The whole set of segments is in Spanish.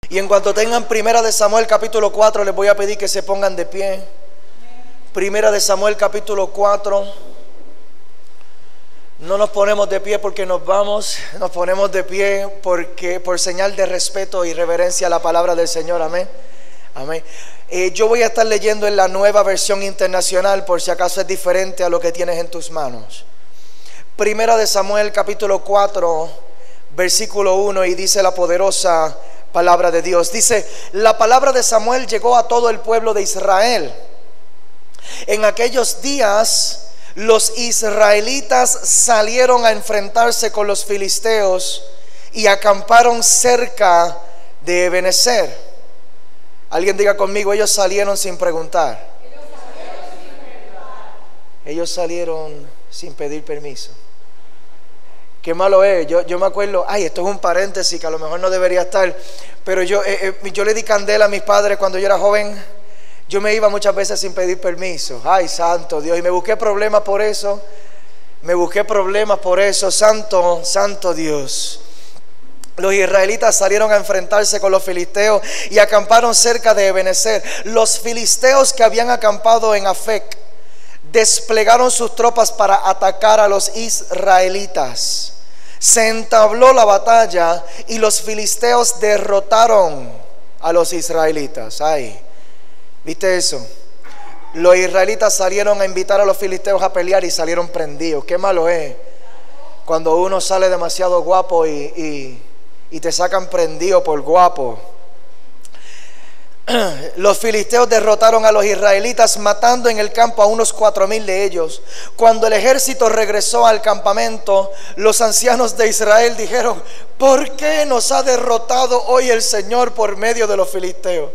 Y en cuanto tengan Primera de Samuel capítulo 4, les voy a pedir que se pongan de pie. Primera de Samuel capítulo 4. No nos ponemos de pie porque nos vamos, nos ponemos de pie porque por señal de respeto y reverencia a la palabra del Señor. Amén. Amén. Yo voy a estar leyendo en la Nueva Versión Internacional, por si acaso es diferente a lo que tienes en tus manos. Primera de Samuel capítulo 4, versículo 1, y dice la poderosa palabra de Dios. Dice: la palabra de Samuel llegó a todo el pueblo de Israel. En aquellos días los israelitas salieron a enfrentarse con los filisteos y acamparon cerca de Ebenezer. Alguien diga conmigo: ellos salieron sin preguntar. Ellos salieron sin pedir permiso. Qué malo es. Yo me acuerdo, esto es un paréntesis que a lo mejor no debería estar, pero yo le di candela a mis padres cuando yo era joven. Yo me iba muchas veces sin pedir permiso. Ay, santo Dios. Y me busqué problemas por eso. Santo, santo Dios. Los israelitas salieron a enfrentarse con los filisteos y acamparon cerca de Ebenezer. Los filisteos que habían acampado en Afec desplegaron sus tropas para atacar a los israelitas. Se entabló la batalla y los filisteos derrotaron a los israelitas. ¿Viste eso? Los israelitas salieron a invitar a los filisteos a pelear y salieron prendidos. Qué malo es cuando uno sale demasiado guapo y te sacan prendido por guapo. Los filisteos derrotaron a los israelitas, matando en el campo a unos 4,000 de ellos. Cuando el ejército regresó al campamento, los ancianos de Israel dijeron: ¿por qué nos ha derrotado hoy el Señor por medio de los filisteos?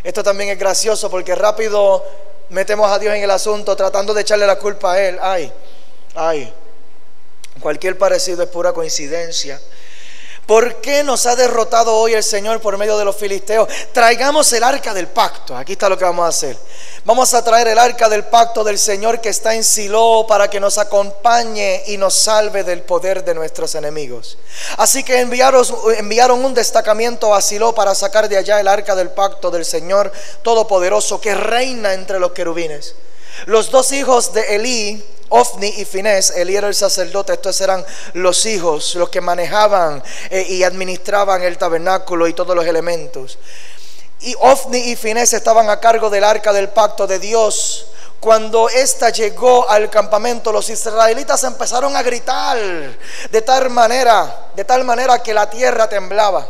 Esto también es gracioso porque rápido metemos a Dios en el asunto, tratando de echarle la culpa a Él. Cualquier parecido es pura coincidencia. ¿Por qué nos ha derrotado hoy el Señor por medio de los filisteos? Traigamos el arca del pacto. Aquí está lo que vamos a hacer. Vamos a traer el arca del pacto del Señor que está en Silo, para que nos acompañe y nos salve del poder de nuestros enemigos. Así que enviaron un destacamento a Silo para sacar de allá el arca del pacto del Señor Todopoderoso, que reina entre los querubines. Los dos hijos de Elí, Ofni y Finés, Elí era el sacerdote, estos eran los hijos, los que manejaban y administraban el tabernáculo y todos los elementos. Y Ofni y Finés estaban a cargo del arca del pacto de Dios. Cuando ésta llegó al campamento, los israelitas empezaron a gritar de tal manera que la tierra temblaba.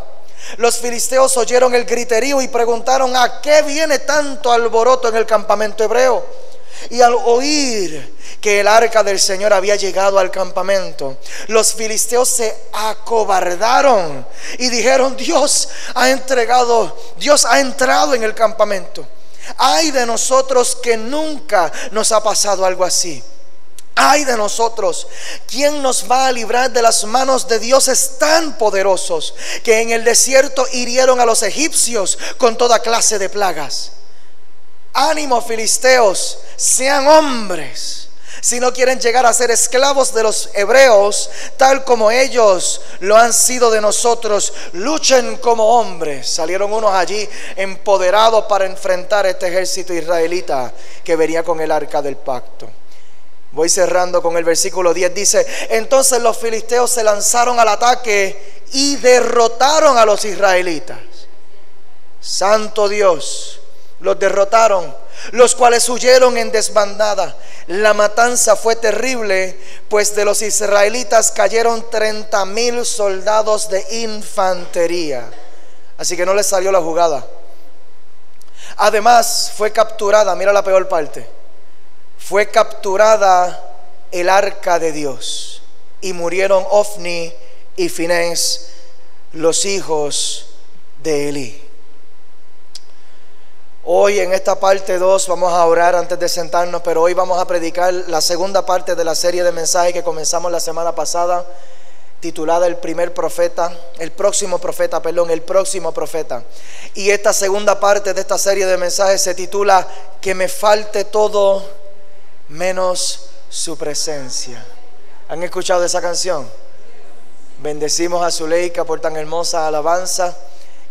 Los filisteos oyeron el griterío y preguntaron: ¿a qué viene tanto alboroto en el campamento hebreo? Y al oír que el arca del Señor había llegado al campamento, los filisteos se acobardaron y dijeron: Dios ha entrado en el campamento. Ay de nosotros que nunca nos ha pasado algo así. Ay de nosotros, ¿quién nos va a librar de las manos de dioses tan poderosos que en el desierto hirieron a los egipcios con toda clase de plagas? Ánimo, filisteos, sean hombres. Si no quieren llegar a ser esclavos de los hebreos, tal como ellos lo han sido de nosotros, luchen como hombres. Salieron unos allí empoderados para enfrentar a este ejército israelita que venía con el arca del pacto. Voy cerrando con el versículo 10. Dice: entonces los filisteos se lanzaron al ataque y derrotaron a los israelitas. Santo Dios, los derrotaron, los cuales huyeron en desbandada. La matanza fue terrible, pues de los israelitas cayeron 30,000 soldados de infantería. Así que no les salió la jugada. Además fue capturada, mira la peor parte, fue capturada el arca de Dios, y murieron Ofni y Finés, los hijos de Elí. Hoy en esta parte 2 vamos a orar antes de sentarnos, pero hoy vamos a predicar la segunda parte de la serie de mensajes que comenzamos la semana pasada, titulada el próximo profeta. Y esta segunda parte de esta serie de mensajes se titula Que me falte todo menos su presencia. ¿Han escuchado esa canción? Bendecimos a Zuleika por tan hermosa alabanza.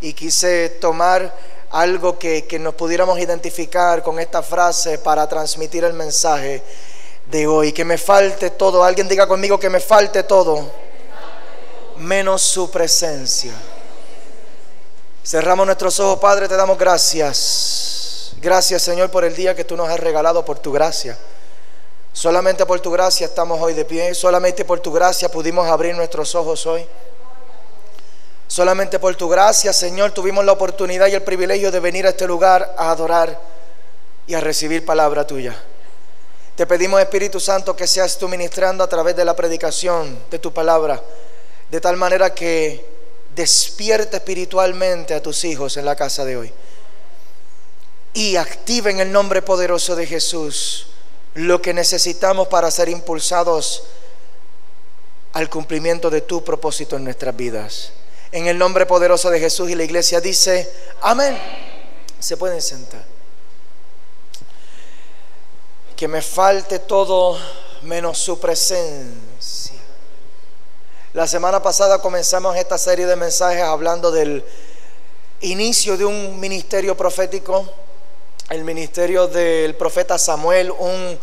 y quise tomar algo que nos pudiéramos identificar con esta frase para transmitir el mensaje de hoy. Que me falte todo. Alguien diga conmigo: que me falte todo menos su presencia. Cerramos nuestros ojos. Padre, te damos gracias. Gracias, Señor, por el día que tú nos has regalado, por tu gracia. Solamente por tu gracia estamos hoy de pie. Solamente por tu gracia pudimos abrir nuestros ojos hoy. Solamente por tu gracia, Señor, tuvimos la oportunidad y el privilegio de venir a este lugar a adorar y a recibir palabra tuya. Te pedimos, Espíritu Santo, que seas tú ministrando a través de la predicación de tu palabra, de tal manera que despierte espiritualmente a tus hijos en la casa de hoy y active en el nombre poderoso de Jesús lo que necesitamos para ser impulsados al cumplimiento de tu propósito en nuestras vidas. En el nombre poderoso de Jesús, y la iglesia dice amén. Se pueden sentar. Que me falte todo menos su presencia. La semana pasada comenzamos esta serie de mensajes hablando del inicio de un ministerio profético, el ministerio del profeta Samuel, un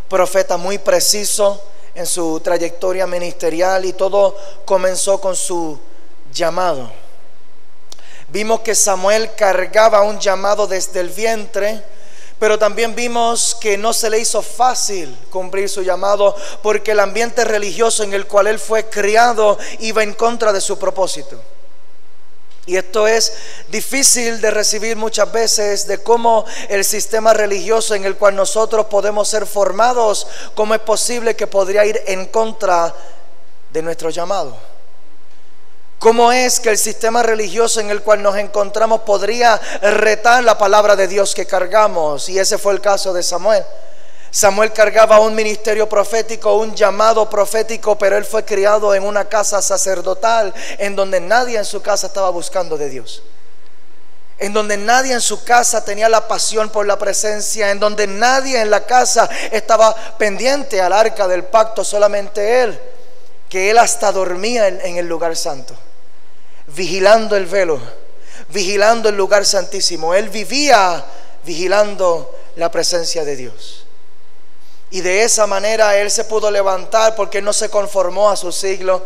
profeta muy preciso en su trayectoria ministerial, y todo comenzó con su llamado. Vimos que Samuel cargaba un llamado desde el vientre, pero también vimos que no se le hizo fácil cumplir su llamado, porque el ambiente religioso en el cual él fue criado iba en contra de su propósito. Y esto es difícil de recibir muchas veces, de cómo el sistema religioso en el cual nosotros podemos ser formados, cómo es posible que podría ir en contra de nuestro llamado. ¿Cómo es que el sistema religioso en el cual nos encontramos podría retar la palabra de Dios que cargamos? Y ese fue el caso de Samuel. Samuel cargaba un ministerio profético, un llamado profético, pero él fue criado en una casa sacerdotal en donde nadie en su casa estaba buscando de Dios, en donde nadie en su casa tenía la pasión por la presencia, en donde nadie en la casa estaba pendiente al arca del pacto, solamente él, que él hasta dormía en el lugar santo, vigilando el velo, vigilando el lugar santísimo. Él vivía vigilando la presencia de Dios. Y de esa manera él se pudo levantar, porque él no se conformó a su siglo.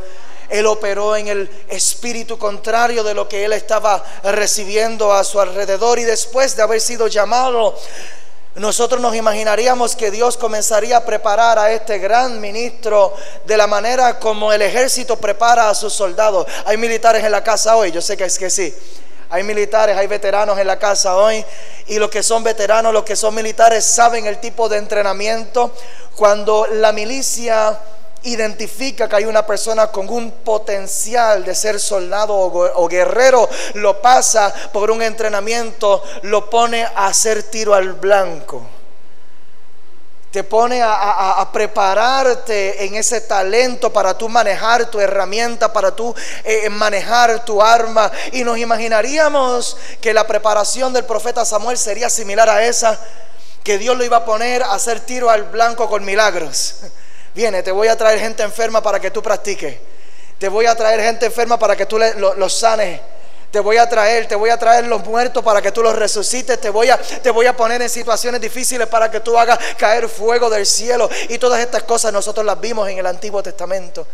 Él operó en el espíritu contrario de lo que él estaba recibiendo a su alrededor. Y después de haber sido llamado, nosotros nos imaginaríamos que Dios comenzaría a preparar a este gran ministro de la manera como el ejército prepara a sus soldados. Hay militares en la casa hoy, yo sé que es que sí. Hay militares, hay veteranos en la casa hoy, y los que son veteranos, los que son militares saben el tipo de entrenamiento. Cuando la milicia identifica que hay una persona con un potencial de ser soldado o guerrero, lo pasa por un entrenamiento, lo pone a hacer tiro al blanco. Te pone a prepararte en ese talento para tú manejar tu herramienta, para tú manejar tu arma. Y nos imaginaríamos que la preparación del profeta Samuel sería similar a esa, que Dios lo iba a poner a hacer tiro al blanco con milagros. Viene, te voy a traer gente enferma para que tú practiques. Te voy a traer gente enferma para que tú los sanes. Te voy a traer los muertos para que tú los resucites. Te voy a poner en situaciones difíciles para que tú hagas caer fuego del cielo. Y todas estas cosas nosotros las vimos en el Antiguo Testamento,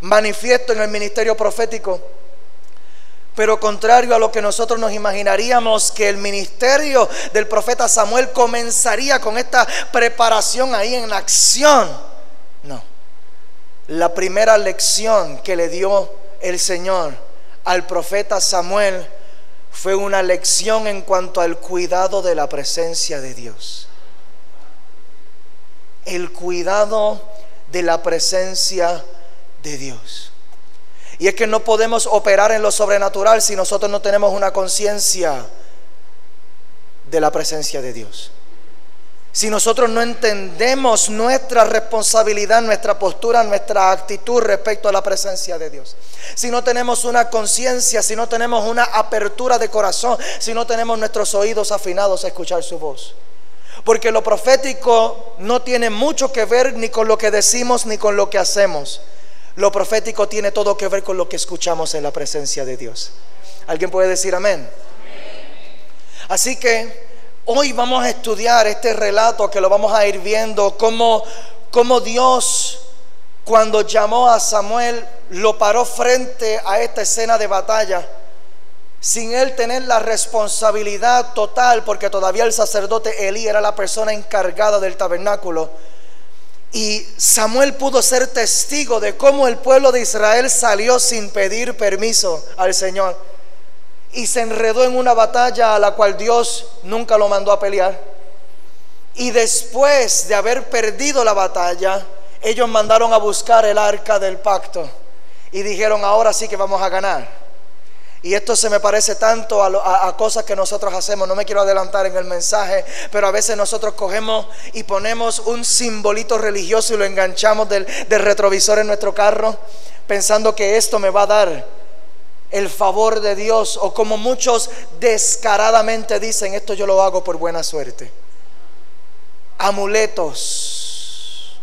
manifiesto en el ministerio profético. Pero contrario a lo que nosotros nos imaginaríamos, que el ministerio del profeta Samuel comenzaría con esta preparación ahí en acción. No. La primera lección que le dio el Señor al profeta Samuel fue una lección en cuanto al cuidado de la presencia de Dios. El cuidado de la presencia de Dios. Y es que no podemos operar en lo sobrenatural si nosotros no tenemos una conciencia de la presencia de Dios. Si nosotros no entendemos nuestra responsabilidad, nuestra postura, nuestra actitud respecto a la presencia de Dios, si no tenemos una conciencia, si no tenemos una apertura de corazón, si no tenemos nuestros oídos afinados a escuchar su voz. Porque lo profético no tiene mucho que ver ni con lo que decimos ni con lo que hacemos. Lo profético tiene todo que ver con lo que escuchamos en la presencia de Dios. ¿Alguien puede decir amén? Así que hoy vamos a estudiar este relato que lo vamos a ir viendo, cómo Dios, cuando llamó a Samuel, lo paró frente a esta escena de batalla, sin él tener la responsabilidad total, porque todavía el sacerdote Elí era la persona encargada del tabernáculo. Y Samuel pudo ser testigo de cómo el pueblo de Israel salió sin pedir permiso al Señor y se enredó en una batalla a la cual Dios nunca lo mandó a pelear. Y después de haber perdido la batalla, ellos mandaron a buscar el arca del pacto y dijeron: ahora sí que vamos a ganar. Y esto se me parece tanto a cosas que nosotros hacemos. No me quiero adelantar en el mensaje, pero a veces nosotros cogemos y ponemos un simbolito religioso y lo enganchamos del retrovisor en nuestro carro, pensando que esto me va a dar el favor de Dios, o como muchos descaradamente dicen: esto yo lo hago por buena suerte. Amuletos.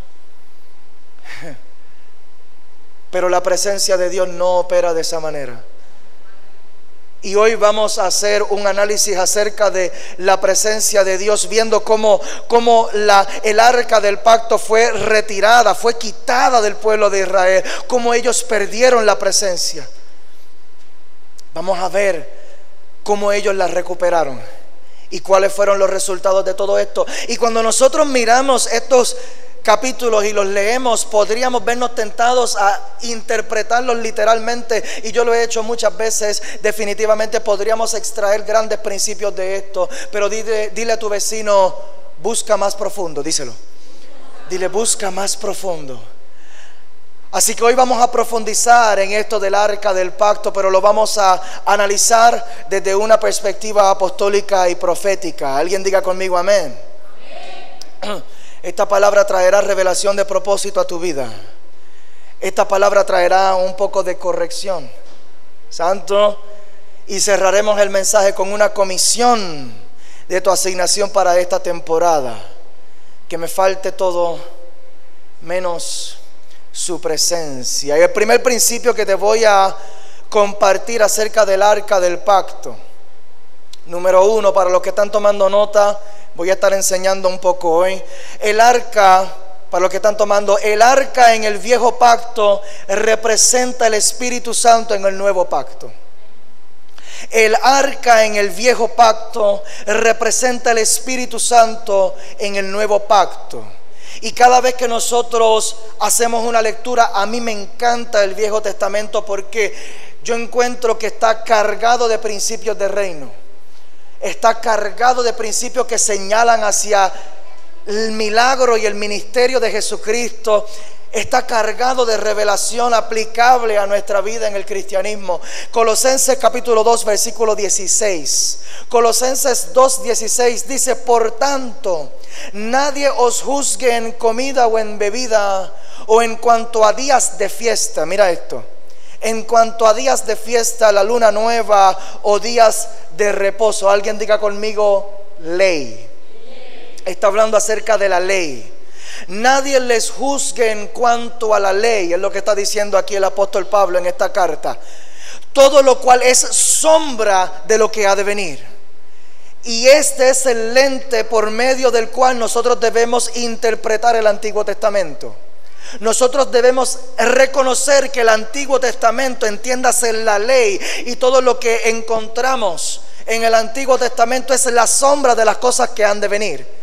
Pero la presencia de Dios no opera de esa manera. Y hoy vamos a hacer un análisis acerca de la presencia de Dios, viendo cómo el arca del pacto fue retirada, fue quitada del pueblo de Israel, cómo ellos perdieron la presencia. Vamos a ver cómo ellos la recuperaron y cuáles fueron los resultados de todo esto. Y cuando nosotros miramos estos capítulos y los leemos, podríamos vernos tentados a interpretarlos literalmente, y yo lo he hecho muchas veces. Definitivamente podríamos extraer grandes principios de esto, pero dile a tu vecino: busca más profundo. Díselo, dile: busca más profundo. Así que hoy vamos a profundizar en esto del arca del pacto, pero lo vamos a analizar desde una perspectiva apostólica y profética. Alguien diga conmigo amén. Esta palabra traerá revelación de propósito a tu vida. Esta palabra traerá un poco de corrección. Santo. Y cerraremos el mensaje con una comisión de tu asignación para esta temporada. Que me falte todo menos su presencia. Y el primer principio que te voy a compartir acerca del arca del pacto. Número 1, para los que están tomando nota, voy a estar enseñando un poco hoy. El arca, para los que están tomando, el arca en el viejo pacto representa el Espíritu Santo en el nuevo pacto. El arca en el viejo pacto representa el Espíritu Santo en el nuevo pacto. Y cada vez que nosotros hacemos una lectura, a mí me encanta el Viejo Testamento, porque yo encuentro que está cargado de principios de reino. Está cargado de principios que señalan hacia el milagro y el ministerio de Jesucristo. Está cargado de revelación aplicable a nuestra vida en el cristianismo. Colosenses capítulo 2 versículo 16. Colosenses 2:16 dice: por tanto, nadie os juzgue en comida o en bebida, o en cuanto a días de fiesta. Mira esto: en cuanto a días de fiesta, la luna nueva o días de reposo. Alguien diga conmigo: ley. Está hablando acerca de la ley. Nadie les juzgue en cuanto a la ley, es lo que está diciendo aquí el apóstol Pablo en esta carta. Todo lo cual es sombra de lo que ha de venir. Y este es el lente por medio del cual nosotros debemos interpretar el Antiguo Testamento. Nosotros debemos reconocer que el Antiguo Testamento, entiéndase la ley, y todo lo que encontramos en el Antiguo Testamento es la sombra de las cosas que han de venir.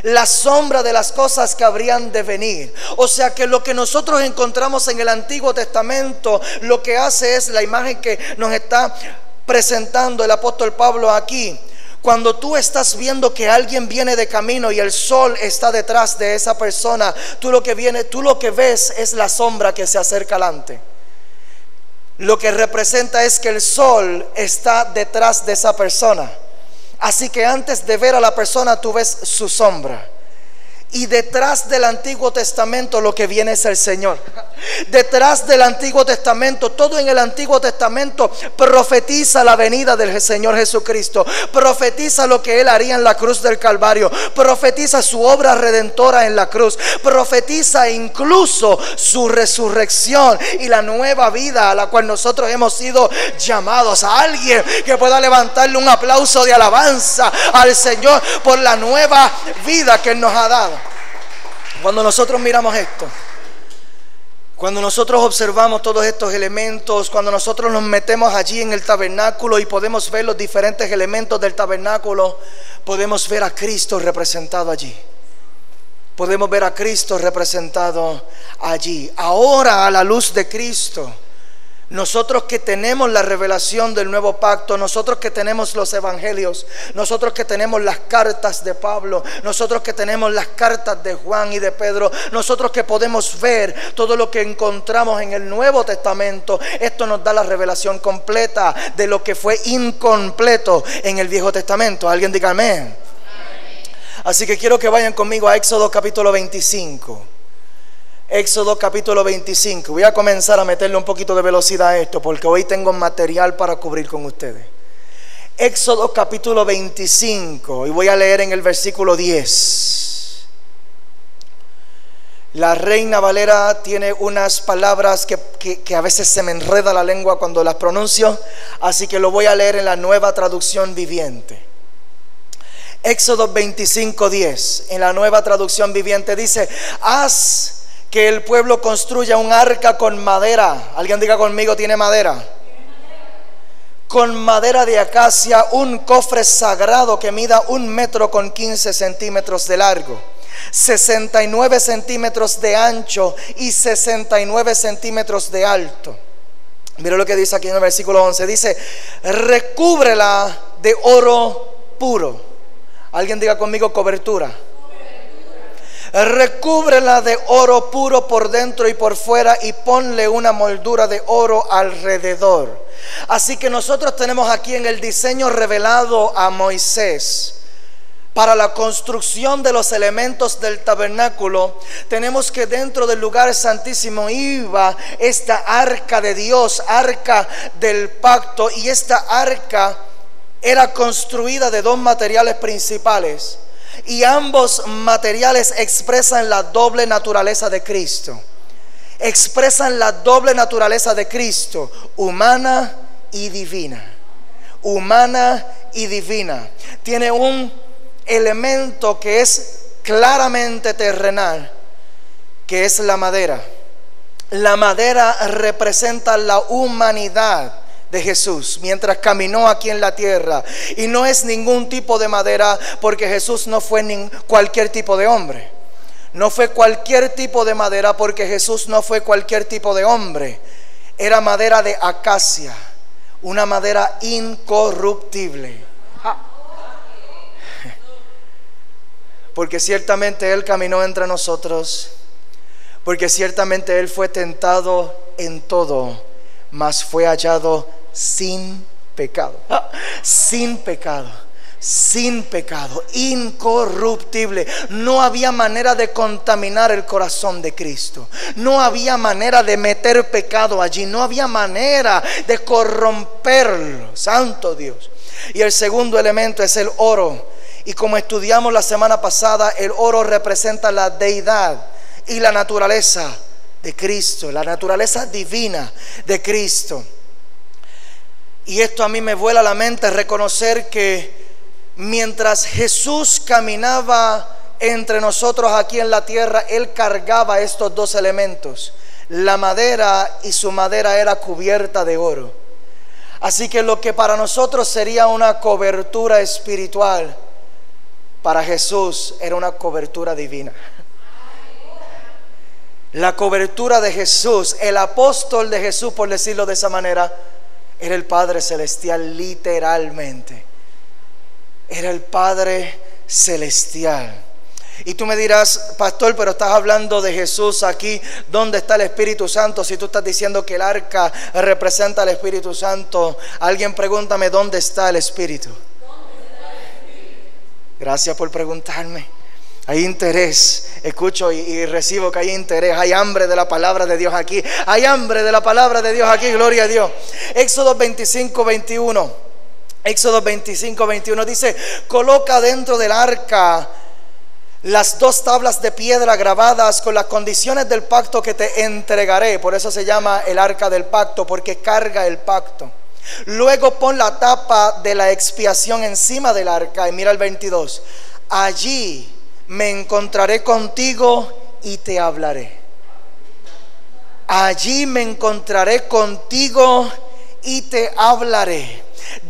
La sombra de las cosas que habrían de venir. O sea que lo que nosotros encontramos en el Antiguo Testamento, lo que hace es la imagen que nos está presentando el apóstol Pablo aquí. Cuando tú estás viendo que alguien viene de camino y el sol está detrás de esa persona, tú lo que ves es la sombra que se acerca adelante. Lo que representa es que el sol está detrás de esa persona. Así que antes de ver a la persona, tú ves su sombra. Y detrás del Antiguo Testamento lo que viene es el Señor. Detrás del Antiguo Testamento, todo en el Antiguo Testamento profetiza la venida del Señor Jesucristo. Profetiza lo que Él haría en la cruz del Calvario. Profetiza su obra redentora en la cruz. Profetiza incluso su resurrección y la nueva vida a la cual nosotros hemos sido llamados. A alguien que pueda levantarle un aplauso de alabanza al Señor por la nueva vida que Él nos ha dado. Cuando nosotros miramos esto, cuando nosotros observamos todos estos elementos, cuando nosotros nos metemos allí en el tabernáculo y podemos ver los diferentes elementos del tabernáculo, podemos ver a Cristo representado allí. Podemos ver a Cristo representado allí. Ahora, a la luz de Cristo, nosotros que tenemos la revelación del nuevo pacto, nosotros que tenemos los evangelios, nosotros que tenemos las cartas de Pablo, nosotros que tenemos las cartas de Juan y de Pedro, nosotros que podemos ver todo lo que encontramos en el Nuevo Testamento, esto nos da la revelación completa de lo que fue incompleto en el Viejo Testamento. Alguien diga amén. Así que quiero que vayan conmigo a Éxodo capítulo 25. Éxodo capítulo 25. Voy a comenzar a meterle un poquito de velocidad a esto, porque hoy tengo material para cubrir con ustedes. Éxodo capítulo 25, y voy a leer en el versículo 10. La Reina Valera tiene unas palabras que a veces se me enreda la lengua cuando las pronuncio, así que lo voy a leer en la Nueva Traducción Viviente. Éxodo 25, 10, en la Nueva Traducción Viviente dice: haz que el pueblo construya un arca con madera. Alguien diga conmigo, ¿tiene madera? Con madera de acacia, un cofre sagrado que mida 1 metro con 15 centímetros de largo, 69 centímetros de ancho y 69 centímetros de alto. Mira lo que dice aquí en el versículo 11. Dice: recúbrela de oro puro. Alguien diga conmigo, cobertura. Recúbrela de oro puro por dentro y por fuera, y ponle una moldura de oro alrededor. Así que nosotros tenemos aquí en el diseño revelado a Moisés para la construcción de los elementos del tabernáculo. Tenemos que dentro del lugar santísimo iba esta arca de Dios, arca del pacto, y esta arca era construida de 2 materiales principales. Y ambos materiales expresan la doble naturaleza de Cristo. Expresan la doble naturaleza de Cristo, humana y divina. Humana y divina. Tiene un elemento que es claramente terrenal, que es la madera. La madera representa la humanidad de Jesús mientras caminó aquí en la tierra, y no es ningún tipo de madera, porque Jesús no fue cualquier tipo de hombre. No fue cualquier tipo de madera, porque Jesús no fue cualquier tipo de hombre. Era madera de acacia, una madera incorruptible. Porque ciertamente Él caminó entre nosotros, porque ciertamente Él fue tentado en todo, mas fue hallado sin pecado. Sin pecado, sin pecado, incorruptible. No había manera de contaminar el corazón de Cristo. No había manera de meter pecado allí. No había manera de corromperlo. Santo Dios. Y el segundo elemento es el oro. Y como estudiamos la semana pasada, el oro representa la deidad y la naturaleza de Cristo, la naturaleza divina de Cristo. Y esto a mí me vuela la mente, reconocer que mientras Jesús caminaba entre nosotros aquí en la tierra, Él cargaba estos 2 elementos, la madera, y su madera era cubierta de oro. Así que lo que para nosotros sería una cobertura espiritual, para Jesús era una cobertura divina. La cobertura de Jesús, el apóstol de Jesús, por decirlo de esa manera, era el Padre Celestial, literalmente. Era el Padre Celestial. Y tú me dirás: pastor, pero estás hablando de Jesús aquí. ¿Dónde está el Espíritu Santo? Si tú estás diciendo que el arca representa al Espíritu Santo, alguien pregúntame: ¿dónde está el Espíritu? Gracias por preguntarme. Hay interés, escucho y recibo que hay interés, hay hambre de la palabra de Dios aquí, hay hambre de la palabra de Dios aquí, gloria a Dios. Éxodo 25, 21, Éxodo 25, 21 dice: coloca dentro del arca las 2 tablas de piedra grabadas con las condiciones del pacto que te entregaré. Por eso se llama el arca del pacto, porque carga el pacto. Luego pon la tapa de la expiación encima del arca. Y mira el 22: allí me encontraré contigo y te hablaré. Allí me encontraré contigo y te hablaré.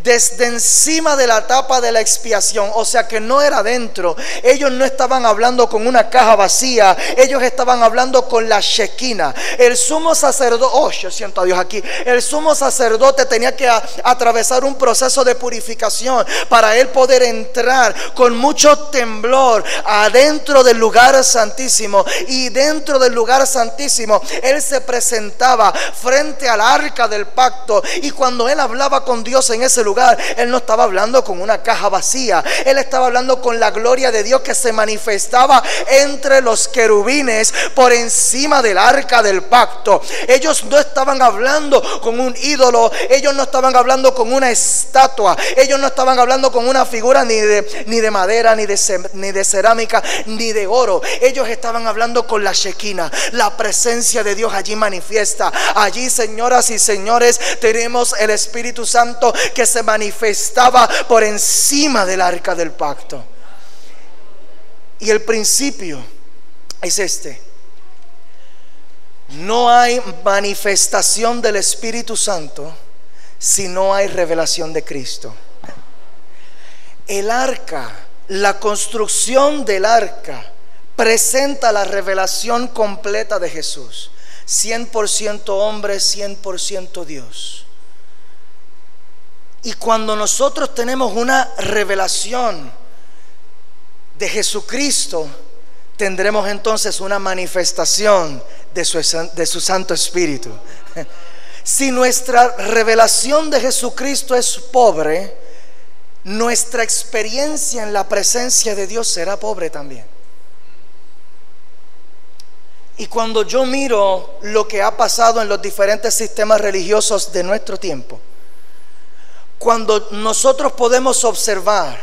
Desde encima de la tapa de la expiación, o sea que no era dentro. Ellos no estaban hablando con una caja vacía, ellos estaban hablando con la Shekinah. El sumo sacerdote, oh, yo siento a Dios aquí. El sumo sacerdote tenía que atravesar un proceso de purificación para él poder entrar con mucho temblor adentro del lugar santísimo. Y dentro del lugar santísimo él se presentaba frente al arca del pacto, y cuando él hablaba con Dios en ese lugar, él no estaba hablando con una caja vacía, él estaba hablando con la gloria de Dios que se manifestaba entre los querubines por encima del arca del pacto. Ellos no estaban hablando con un ídolo, ellos no estaban hablando con una estatua, ellos no estaban hablando con una figura ni de madera, ni de cerámica, ni de oro. Ellos estaban hablando con la Shekinah, la presencia de Dios allí manifiesta. Allí, señoras y señores, tenemos el Espíritu Santo que se manifestaba por encima del arca del pacto. Y el principio es este: no hay manifestación del Espíritu Santo si no hay revelación de Cristo. El arca, la construcción del arca, presenta la revelación completa de Jesús. 100% hombre, 100% Dios. Y cuando nosotros tenemos una revelación de Jesucristo, tendremos entonces una manifestación de su Santo Espíritu. Si nuestra revelación de Jesucristo es pobre, nuestra experiencia en la presencia de Dios será pobre también. Y cuando yo miro lo que ha pasado en los diferentes sistemas religiosos de nuestro tiempo, cuando nosotros podemos observar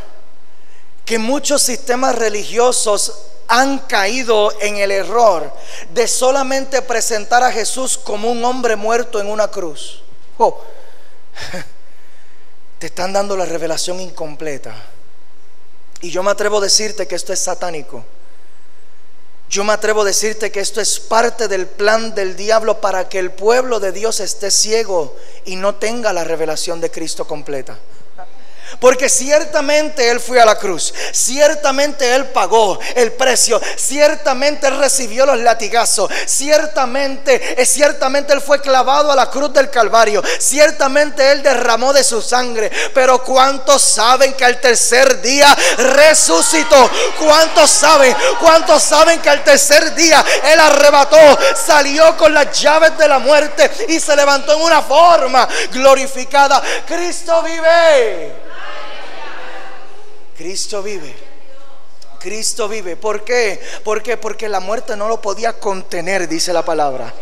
que muchos sistemas religiosos han caído en el error de solamente presentar a Jesús como un hombre muerto en una cruz. Oh, te están dando la revelación incompleta. Y yo me atrevo a decirte que esto es satánico. Yo me atrevo a decirte que esto es parte del plan del diablo para que el pueblo de Dios esté ciego y no tenga la revelación de Cristo completa. Porque ciertamente Él fue a la cruz, ciertamente Él pagó el precio, ciertamente Él recibió los latigazos, ciertamente Él fue clavado a la cruz del Calvario, ciertamente Él derramó de su sangre. Pero ¿cuántos saben que al tercer día resucitó? ¿Cuántos saben que al tercer día Él arrebató, salió con las llaves de la muerte y se levantó en una forma glorificada? Cristo vive. Cristo vive. Cristo vive. ¿Por qué? Porque la muerte no lo podía contener, dice la palabra.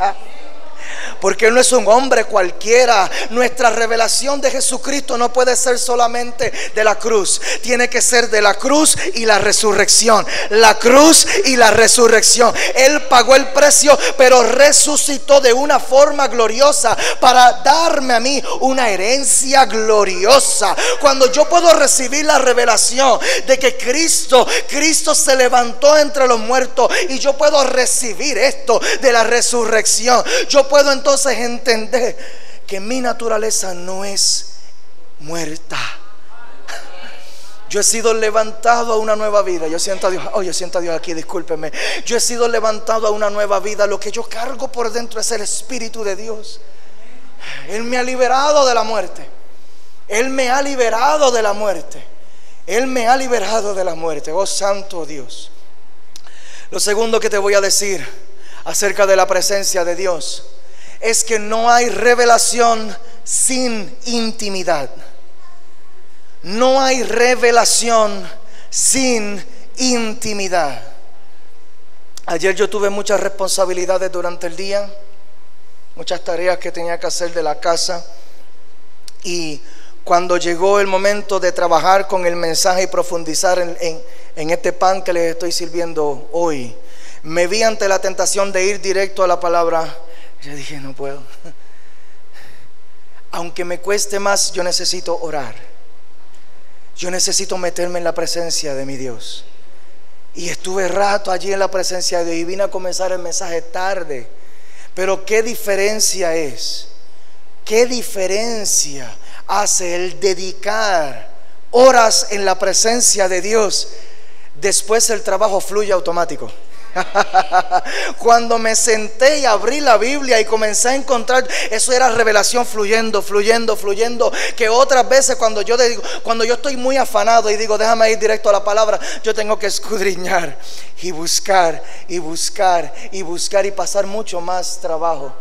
Porque Él no es un hombre cualquiera. Nuestra revelación de Jesucristo no puede ser solamente de la cruz. Tiene que ser de la cruz y la resurrección. La cruz y la resurrección. Él pagó el precio, pero resucitó de una forma gloriosa para darme a mí una herencia gloriosa. Cuando yo puedo recibir la revelación de que Cristo se levantó entre los muertos, y yo puedo recibir esto de la resurrección, yo puedo entonces entender que mi naturaleza no es muerta. Yo he sido levantado a una nueva vida. Yo siento a Dios. Oh, yo siento a Dios aquí, discúlpeme. Yo he sido levantado a una nueva vida. Lo que yo cargo por dentro es el Espíritu de Dios. Él me ha liberado de la muerte. Él me ha liberado de la muerte. Él me ha liberado de la muerte. Oh, santo Dios. Lo segundo que te voy a decir acerca de la presencia de Dios es que no hay revelación sin intimidad. No hay revelación sin intimidad. Ayer yo tuve muchas responsabilidades durante el día, muchas tareas que tenía que hacer de la casa, y cuando llegó el momento de trabajar con el mensaje y profundizar en este pan que les estoy sirviendo hoy, me vi ante la tentación de ir directo a la palabra. Yo dije, no puedo. Aunque me cueste más, yo necesito orar. Yo necesito meterme en la presencia de mi Dios. Y estuve rato allí en la presencia de Dios y vine a comenzar el mensaje tarde. Pero qué diferencia es, qué diferencia hace el dedicar horas en la presencia de Dios. Después el trabajo fluye automático. Cuando me senté y abrí la Biblia y comencé a encontrar, eso era revelación fluyendo, que otras veces cuando yo estoy muy afanado y digo déjame ir directo a la palabra, yo tengo que escudriñar y buscar y pasar mucho más trabajo.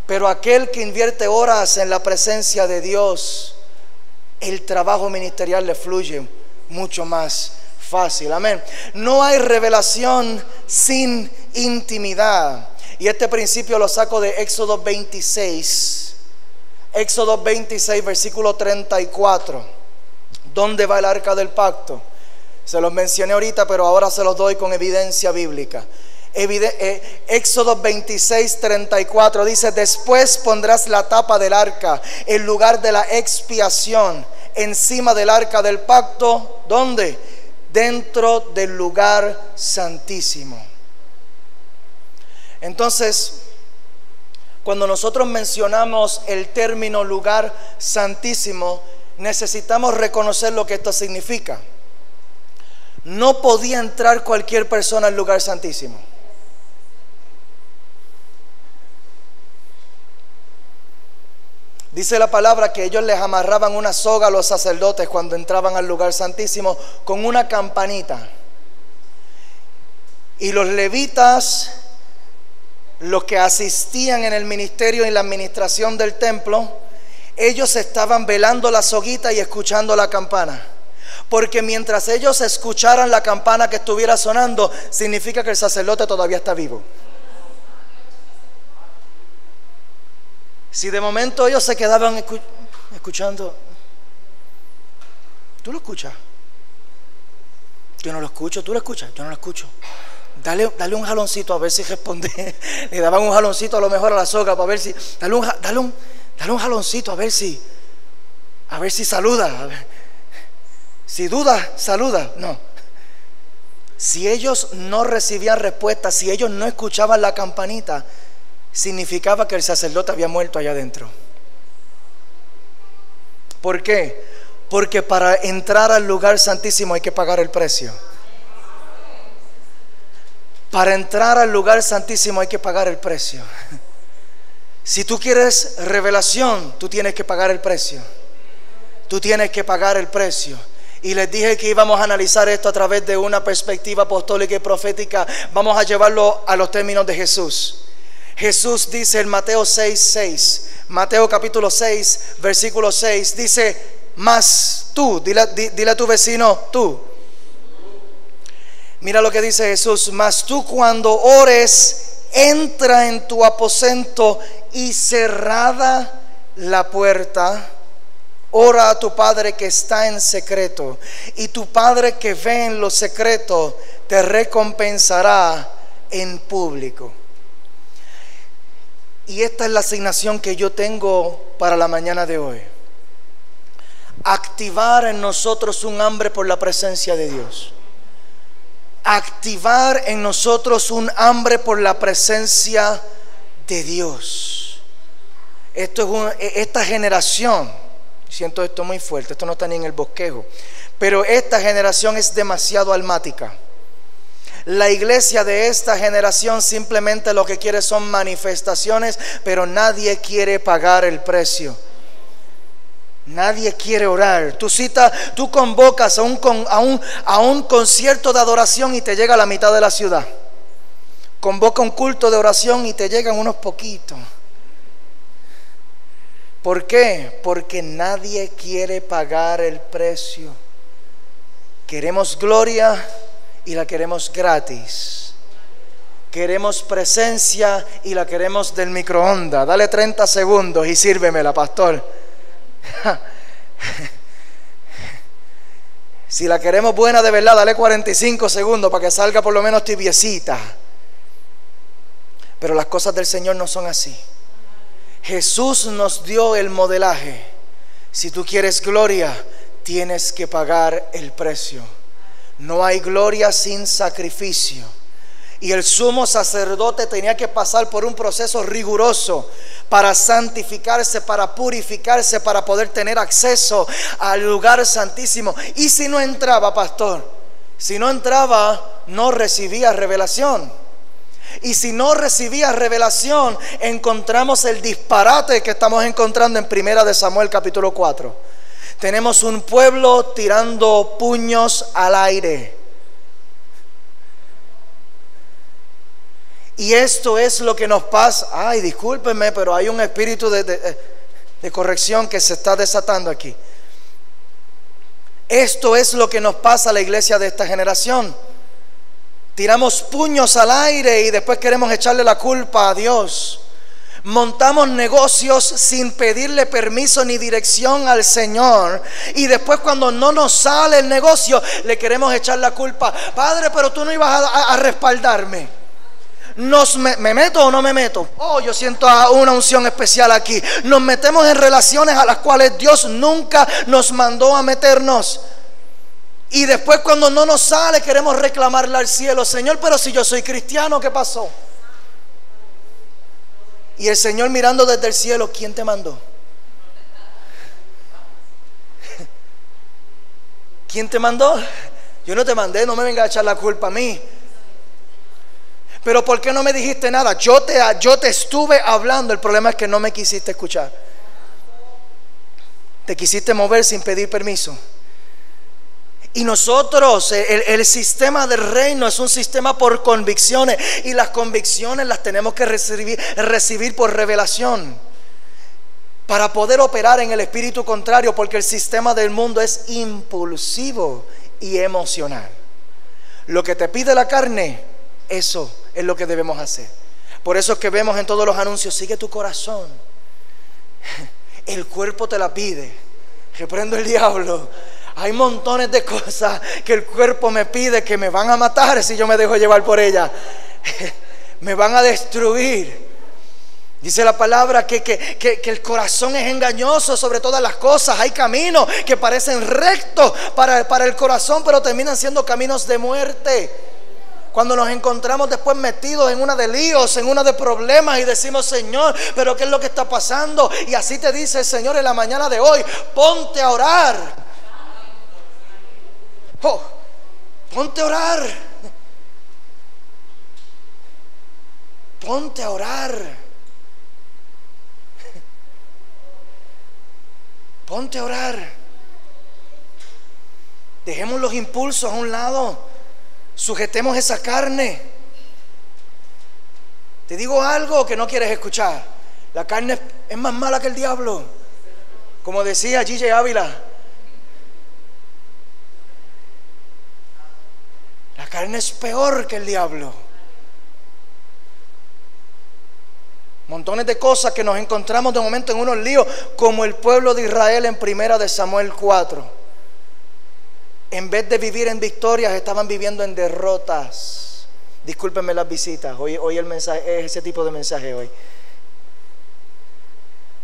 Pero aquel que invierte horas en la presencia de Dios, el trabajo ministerial le fluye mucho más fácil, amén. No hay revelación sin intimidad. Y este principio lo saco de Éxodo 26. Éxodo 26, versículo 34. ¿Dónde va el arca del pacto? Se los mencioné ahorita, pero ahora se los doy con evidencia bíblica. Éxodo 26, 34 dice: después pondrás la tapa del arca, el lugar de la expiación, encima del arca del pacto. ¿Dónde? Dentro del lugar santísimo. Entonces, cuando nosotros mencionamos el término lugar santísimo, necesitamos reconocer lo que esto significa. No podía entrar cualquier persona al lugar santísimo. Dice la palabra que ellos les amarraban una soga a los sacerdotes cuando entraban al lugar santísimo con una campanita. Y los levitas, los que asistían en el ministerio y la administración del templo, ellos estaban velando la soguita y escuchando la campana. Porque mientras ellos escucharan la campana que estuviera sonando, significa que el sacerdote todavía está vivo. Si de momento ellos se quedaban escuchando, ¿tú lo escuchas? Yo no lo escucho. ¿Tú lo escuchas? Yo no lo escucho. Dale un jaloncito a ver si responde. Le daban un jaloncito a lo mejor a la soga para ver si. Dale un jaloncito a ver si saluda. A ver. Si duda, saluda. No. Si ellos no recibían respuesta, si ellos no escuchaban la campanita, significaba que el sacerdote había muerto allá adentro. ¿Por qué? Porque para entrar al lugar santísimo hay que pagar el precio. Para entrar al lugar santísimo hay que pagar el precio. Si tú quieres revelación, tú tienes que pagar el precio. Tú tienes que pagar el precio. Y les dije que íbamos a analizar esto a través de una perspectiva apostólica y profética. Vamos a llevarlo a los términos de Jesús. Jesús dice en Mateo 6:6, Mateo capítulo 6, versículo 6, dice: mas tú, dile a tu vecino, tú. Mira lo que dice Jesús: mas tú cuando ores, entra en tu aposento y cerrada la puerta, ora a tu Padre que está en secreto, y tu Padre que ve en lo secreto te recompensará en público. Y esta es la asignación que yo tengo para la mañana de hoy: activar en nosotros un hambre por la presencia de Dios. Activar en nosotros un hambre por la presencia de Dios. Esta generación, siento esto muy fuerte, esto no está ni en el bosquejo, pero esta generación es demasiado almática. La iglesia de esta generación simplemente lo que quiere son manifestaciones, pero nadie quiere pagar el precio. Nadie quiere orar. Tú convocas a un concierto de adoración y te llega a la mitad de la ciudad. Convoca un culto de oración y te llegan unos poquitos. ¿Por qué? Porque nadie quiere pagar el precio. Queremos gloria y la queremos gratis. Queremos presencia y la queremos del microondas. Dale 30 segundos y sírvemela, pastor. Si la queremos buena de verdad, dale 45 segundos para que salga por lo menos tibiecita. Pero las cosas del Señor no son así. Jesús nos dio el modelaje. Si tú quieres gloria, tienes que pagar el precio. No hay gloria sin sacrificio. Y el sumo sacerdote tenía que pasar por un proceso riguroso para santificarse, para purificarse, para poder tener acceso al lugar santísimo. Y si no entraba, pastor, si no entraba, no recibía revelación. Y si no recibía revelación, encontramos el disparate que estamos encontrando en 1 de Samuel capítulo 4. Tenemos un pueblo tirando puños al aire. Y esto es lo que nos pasa. Ay, discúlpenme, pero hay un espíritu de corrección que se está desatando aquí. Esto es lo que nos pasa a la iglesia de esta generación. Tiramos puños al aire y después queremos echarle la culpa a Dios. Montamos negocios sin pedirle permiso ni dirección al Señor. Y después cuando no nos sale el negocio, le queremos echar la culpa. Padre, pero tú no ibas a respaldarme. ¿Me meto o no me meto? Oh, yo siento una unción especial aquí. Nos metemos en relaciones a las cuales Dios nunca nos mandó a meternos. Y después cuando no nos sale queremos reclamarle al cielo: Señor, pero si yo soy cristiano, ¿qué pasó? Y el Señor mirando desde el cielo: ¿quién te mandó? ¿Quién te mandó? Yo no te mandé, no me venga a echar la culpa a mí. Pero ¿por qué no me dijiste nada? Yo te estuve hablando. El problema es que no me quisiste escuchar. Te quisiste mover sin pedir permiso. Y nosotros, el sistema del reino es un sistema por convicciones. Y las convicciones las tenemos que recibir por revelación, para poder operar en el espíritu contrario. Porque el sistema del mundo es impulsivo y emocional. Lo que te pide la carne, eso es lo que debemos hacer. Por eso es que vemos en todos los anuncios: sigue tu corazón. El cuerpo te la pide. Reprendo el diablo. Hay montones de cosas que el cuerpo me pide, que me van a matar si yo me dejo llevar por ella. Me van a destruir. Dice la palabra que el corazón es engañoso sobre todas las cosas. Hay caminos que parecen rectos para el corazón, pero terminan siendo caminos de muerte. Cuando nos encontramos después metidos en una de líos, en una de problemas, y decimos: Señor, pero ¿qué es lo que está pasando? Y así te dice el Señor en la mañana de hoy: ponte a orar. Oh, ponte a orar. Ponte a orar. Ponte a orar. Dejemos los impulsos a un lado. Sujetemos esa carne. Te digo algo que no quieres escuchar: la carne es más mala que el diablo, como decía G.J. Ávila. La carne es peor que el diablo. Montones de cosas que nos encontramos de momento en unos líos, como el pueblo de Israel en 1 de Samuel 4. En vez de vivir en victorias, estaban viviendo en derrotas. Discúlpenme las visitas. Hoy el mensaje es ese tipo de mensaje hoy.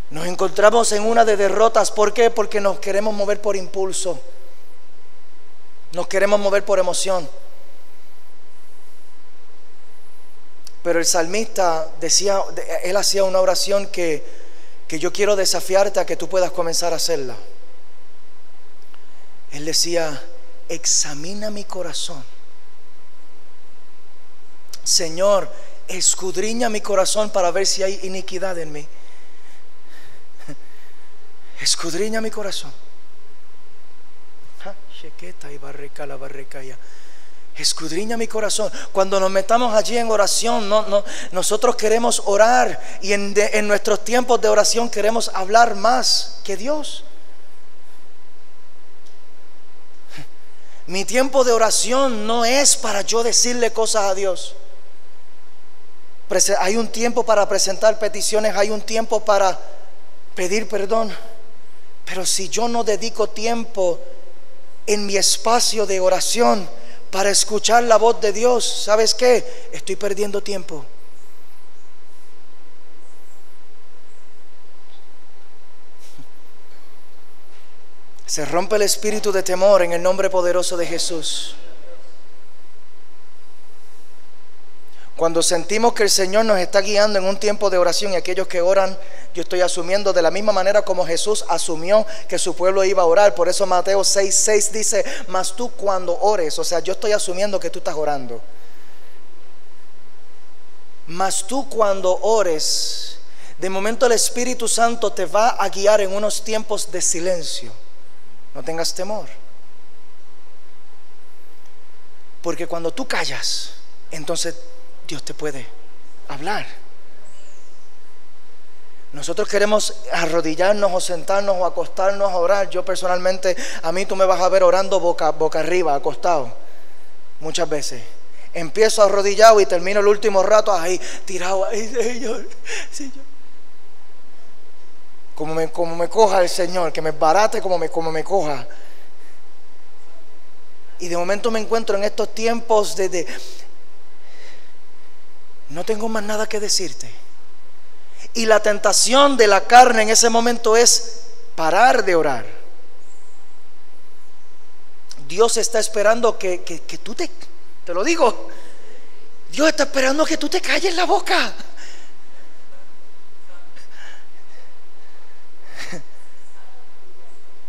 Nos encontramos en una de derrotas. ¿Por qué? Porque nos queremos mover por impulso. Nos queremos mover por emoción. Pero el salmista decía, él hacía una oración que yo quiero desafiarte a que tú puedas comenzar a hacerla. Él decía: examina mi corazón. Señor, escudriña mi corazón para ver si hay iniquidad en mí. Escudriña mi corazón. Escudriña mi corazón. Cuando nos metamos allí en oración, nosotros queremos orar, y en nuestros tiempos de oración queremos hablar más que Dios. Mi tiempo de oración no es para yo decirle cosas a Dios. Hay un tiempo para presentar peticiones, hay un tiempo para pedir perdón. Pero si yo no dedico tiempo en mi espacio de oración para escuchar la voz de Dios, ¿sabes qué? Estoy perdiendo tiempo. Se rompe el espíritu de temor en el nombre poderoso de Jesús. Cuando sentimos que el Señor nos está guiando en un tiempo de oración, y aquellos que oran, yo estoy asumiendo de la misma manera como Jesús asumió que su pueblo iba a orar. Por eso Mateo 6:6 dice: mas tú cuando ores, o sea, yo estoy asumiendo que tú estás orando. Mas tú cuando ores, de momento el Espíritu Santo te va a guiar en unos tiempos de silencio. No tengas temor, porque cuando tú callas, entonces Dios te puede hablar. Nosotros queremos arrodillarnos o sentarnos o acostarnos a orar. Yo personalmente, a mí tú me vas a ver orando boca arriba, acostado, muchas veces. Empiezo arrodillado y termino el último rato ahí, tirado ahí, Señor. Como me coja el Señor, que me barate como me coja. Y de momento me encuentro en estos tiempos de no tengo más nada que decirte. Y la tentación de la carne en ese momento es parar de orar. Dios está esperando que tú te lo digo, Dios está esperando que tú te calles la boca.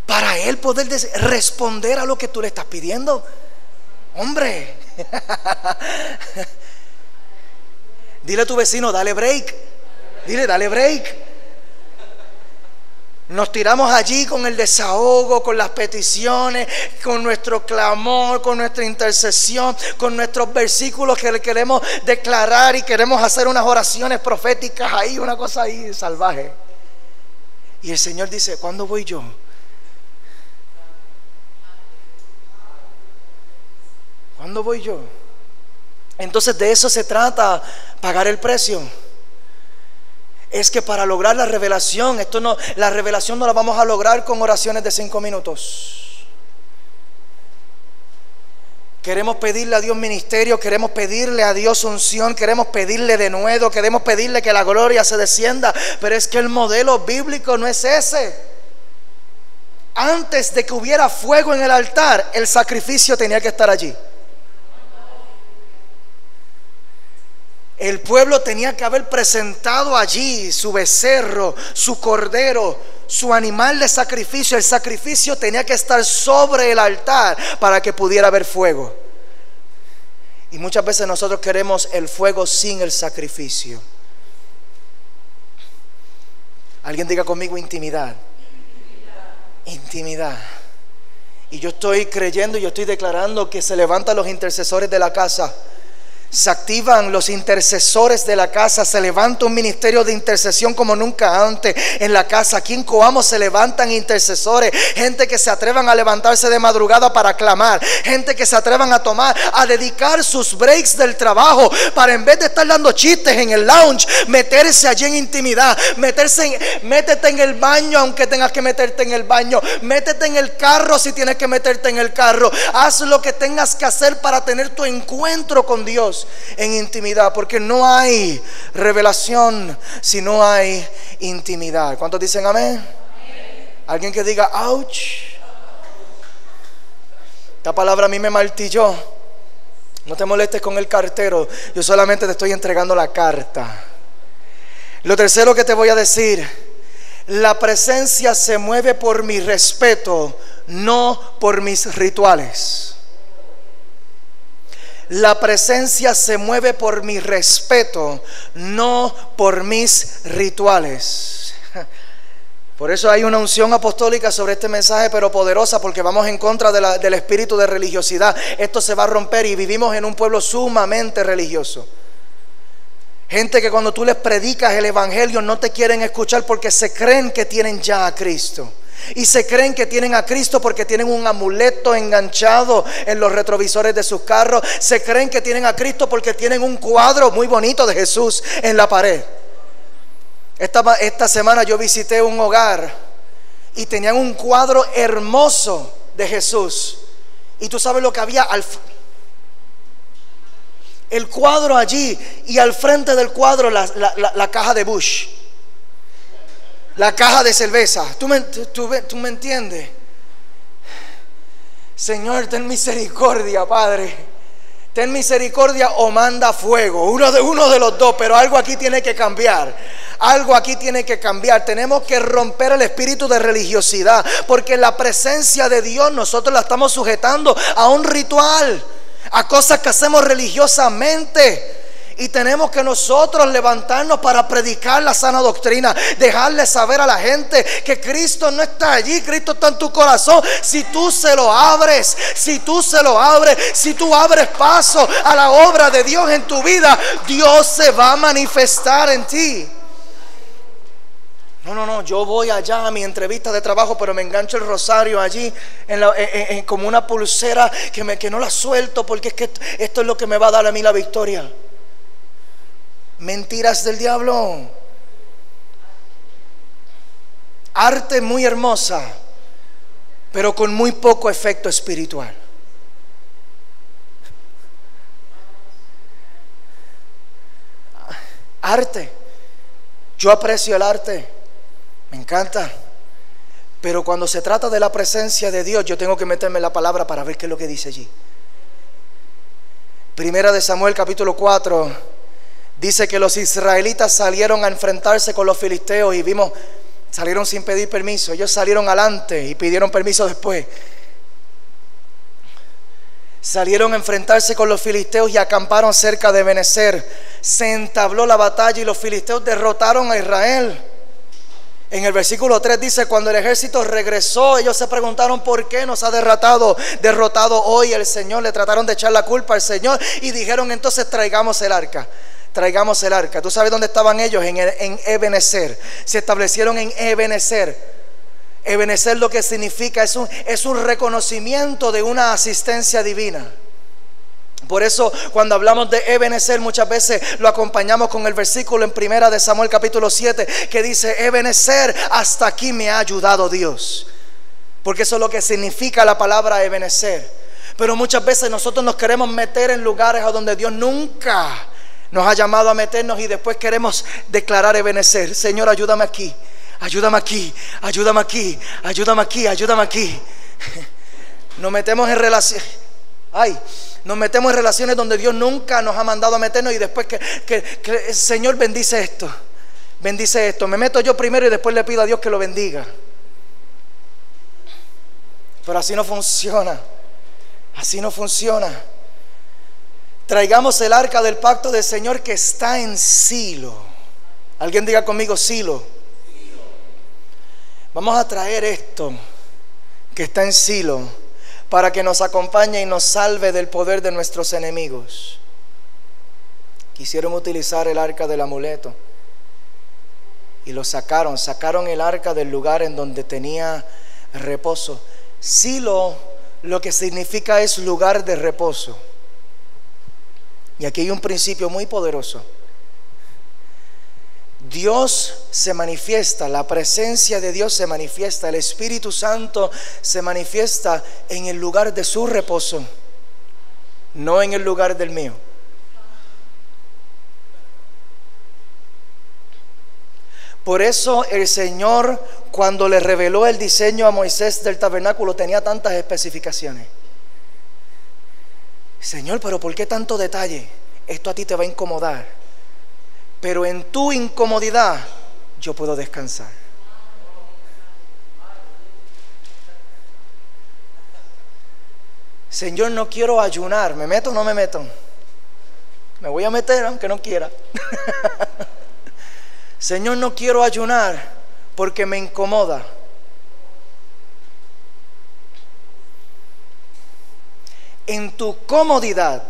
Para Él poder responder a lo que tú le estás pidiendo. Hombre. Dile a tu vecino: dale break. Dile: dale break. Nos tiramos allí con el desahogo, con las peticiones, con nuestro clamor, con nuestra intercesión, con nuestros versículos que le queremos declarar, y queremos hacer unas oraciones proféticas ahí, una cosa ahí salvaje. Y el Señor dice: ¿cuándo voy yo? ¿Cuándo voy yo? Entonces de eso se trata, pagar el precio. Es que para lograr la revelación, la revelación no la vamos a lograr con oraciones de 5 minutos. Queremos pedirle a Dios ministerio, queremos pedirle a Dios unción, queremos pedirle denuedo, queremos pedirle que la gloria se descienda, pero es que el modelo bíblico no es ese. Antes de que hubiera fuego en el altar, el sacrificio tenía que estar allí. El pueblo tenía que haber presentado allí su becerro, su cordero, su animal de sacrificio. El sacrificio tenía que estar sobre el altar para que pudiera haber fuego. Y muchas veces nosotros queremos el fuego sin el sacrificio. Alguien diga conmigo: intimidad. Intimidad. Y yo estoy creyendo y yo estoy declarando que se levantan los intercesores de la casa. Se activan los intercesores de la casa. Se levanta un ministerio de intercesión como nunca antes en la casa. Aquí en Coamo se levantan intercesores, gente que se atrevan a levantarse de madrugada para clamar, gente que se atrevan a dedicar sus breaks del trabajo para, en vez de estar dando chistes en el lounge, meterse allí en intimidad. Métete en el baño aunque tengas que meterte en el baño. Métete en el carro si tienes que meterte en el carro. Haz lo que tengas que hacer para tener tu encuentro con Dios en intimidad, porque no hay revelación si no hay intimidad. ¿Cuántos dicen amén? Amén. Alguien que diga ouch. Esta palabra a mí me martilló. No te molestes con el cartero, yo solamente te estoy entregando la carta. Lo tercero que te voy a decir: la presencia se mueve por mi respeto, no por mis rituales. La presencia se mueve por mi respeto, no por mis rituales. Por eso hay una unción apostólica sobre este mensaje, pero poderosa, porque vamos en contra del espíritu de religiosidad. Esto se va a romper y vivimos en un pueblo sumamente religioso. Gente que cuando tú les predicas el evangelio no te quieren escuchar porque se creen que tienen ya a Cristo. Y se creen que tienen a Cristo porque tienen un amuleto enganchado en los retrovisores de sus carros. Se creen que tienen a Cristo porque tienen un cuadro muy bonito de Jesús en la pared. Esta semana yo visité un hogar y tenían un cuadro hermoso de Jesús. Y tú sabes lo que había el cuadro allí, y al frente del cuadro la caja de Bush, la caja de cerveza. ¿Tú me entiendes? Señor, ten misericordia, Padre. Ten misericordia o manda fuego. Uno de los dos, pero algo aquí tiene que cambiar. Algo aquí tiene que cambiar. Tenemos que romper el espíritu de religiosidad, porque la presencia de Dios nosotros la estamos sujetando a un ritual, a cosas que hacemos religiosamente. Y tenemos que nosotros levantarnos para predicar la sana doctrina, dejarle saber a la gente que Cristo no está allí, Cristo está en tu corazón. Si tú se lo abres, si tú abres paso a la obra de Dios en tu vida, Dios se va a manifestar en ti. No, yo voy allá a mi entrevista de trabajo, pero me engancho el rosario allí como una pulsera que no la suelto, porque es que esto es lo que me va a dar a mí la victoria. Mentiras del diablo. Arte muy hermosa, pero con muy poco efecto espiritual. Arte. Yo aprecio el arte, me encanta, pero cuando se trata de la presencia de Dios, yo tengo que meterme en la palabra para ver qué es lo que dice allí. Primera de Samuel capítulo 4 dice que los israelitas salieron a enfrentarse con los filisteos y salieron sin pedir permiso. Ellos salieron adelante y pidieron permiso después. Salieron a enfrentarse con los filisteos y acamparon cerca de Ebenezer. Se entabló la batalla y los filisteos derrotaron a Israel. En el versículo 3 dice: cuando el ejército regresó, ellos se preguntaron: ¿por qué nos ha derrotado hoy el Señor? Le trataron de echar la culpa al Señor y dijeron: entonces traigamos el arca. Traigamos el arca. ¿Tú sabes dónde estaban ellos? En Ebenezer. Se establecieron en Ebenezer. Ebenezer lo que significa es un reconocimiento de una asistencia divina. Por eso cuando hablamos de Ebenezer muchas veces lo acompañamos con el versículo en Primera de Samuel capítulo 7 que dice: Ebenezer, hasta aquí me ha ayudado Dios. Porque eso es lo que significa la palabra Ebenezer. Pero muchas veces nosotros nos queremos meter en lugares a donde Dios nunca nos ha llamado a meternos, y después queremos declarar Ebenezer: Señor, ayúdame aquí, ayúdame aquí, ayúdame aquí, ayúdame aquí, ayúdame aquí. Nos metemos en relaciones. Nos metemos en relaciones donde Dios nunca nos ha mandado a meternos, y después que Señor, bendice esto, bendice esto. Me meto yo primero y después le pido a Dios que lo bendiga. Pero así no funciona. Así no funciona. Traigamos el arca del pacto del Señor que está en Silo. Alguien diga conmigo: Silo. Vamos a traer esto que está en Silo para que nos acompañe y nos salve del poder de nuestros enemigos. Quisieron utilizar el arca del amuleto y lo sacaron el arca del lugar en donde tenía reposo. Silo lo que significa es lugar de reposo. Y aquí hay un principio muy poderoso. Dios se manifiesta, la presencia de Dios se manifiesta, el Espíritu Santo se manifiesta en el lugar de su reposo, no en el lugar del mío. Por eso el Señor, cuando le reveló el diseño a Moisés del tabernáculo, tenía tantas especificaciones. Señor, pero ¿por qué tanto detalle? Esto a ti te va a incomodar, pero en tu incomodidad yo puedo descansar. Señor, no quiero ayunar. ¿Me meto o no me meto? Me voy a meter aunque no quiera. Señor, no quiero ayunar porque me incomoda. En tu comodidad,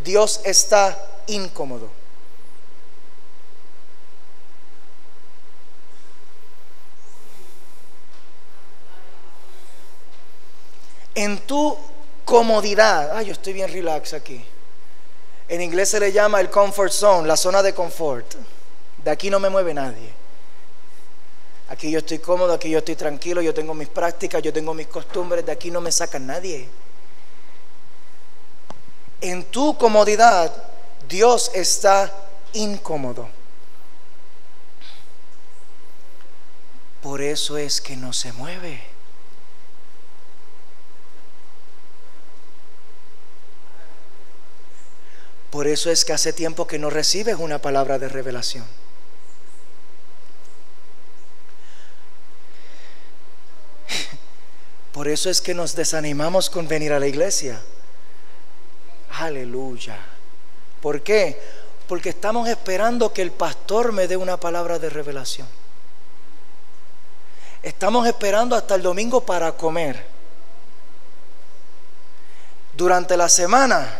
Dios está incómodo. En tu comodidad. Yo estoy bien relax aquí. En inglés se le llama el comfort zone, la zona de confort. De aquí no me mueve nadie. Aquí yo estoy cómodo, aquí yo estoy tranquilo, yo tengo mis prácticas, yo tengo mis costumbres, de aquí no me saca nadie. En tu comodidad, Dios está incómodo. Por eso es que no se mueve. Por eso es que hace tiempo que no recibes una palabra de revelación. Por eso es que nos desanimamos con venir a la iglesia. Aleluya. ¿Por qué? Porque estamos esperando que el pastor me dé una palabra de revelación. Estamos esperando hasta el domingo para comer. Durante la semana,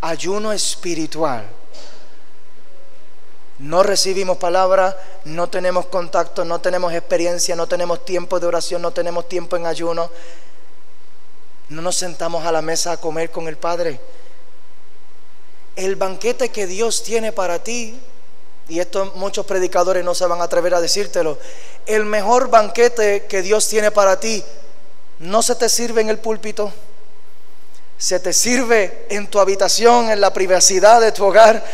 ayuno espiritual. No recibimos palabra, no tenemos contacto, no tenemos experiencia, no tenemos tiempo de oración, no tenemos tiempo en ayuno. No nos sentamos a la mesa a comer con el Padre. El banquete que Dios tiene para ti, y esto muchos predicadores no se van a atrever a decírtelo, el mejor banquete que Dios tiene para ti no se te sirve en el púlpito, se te sirve en tu habitación, en la privacidad de tu hogar.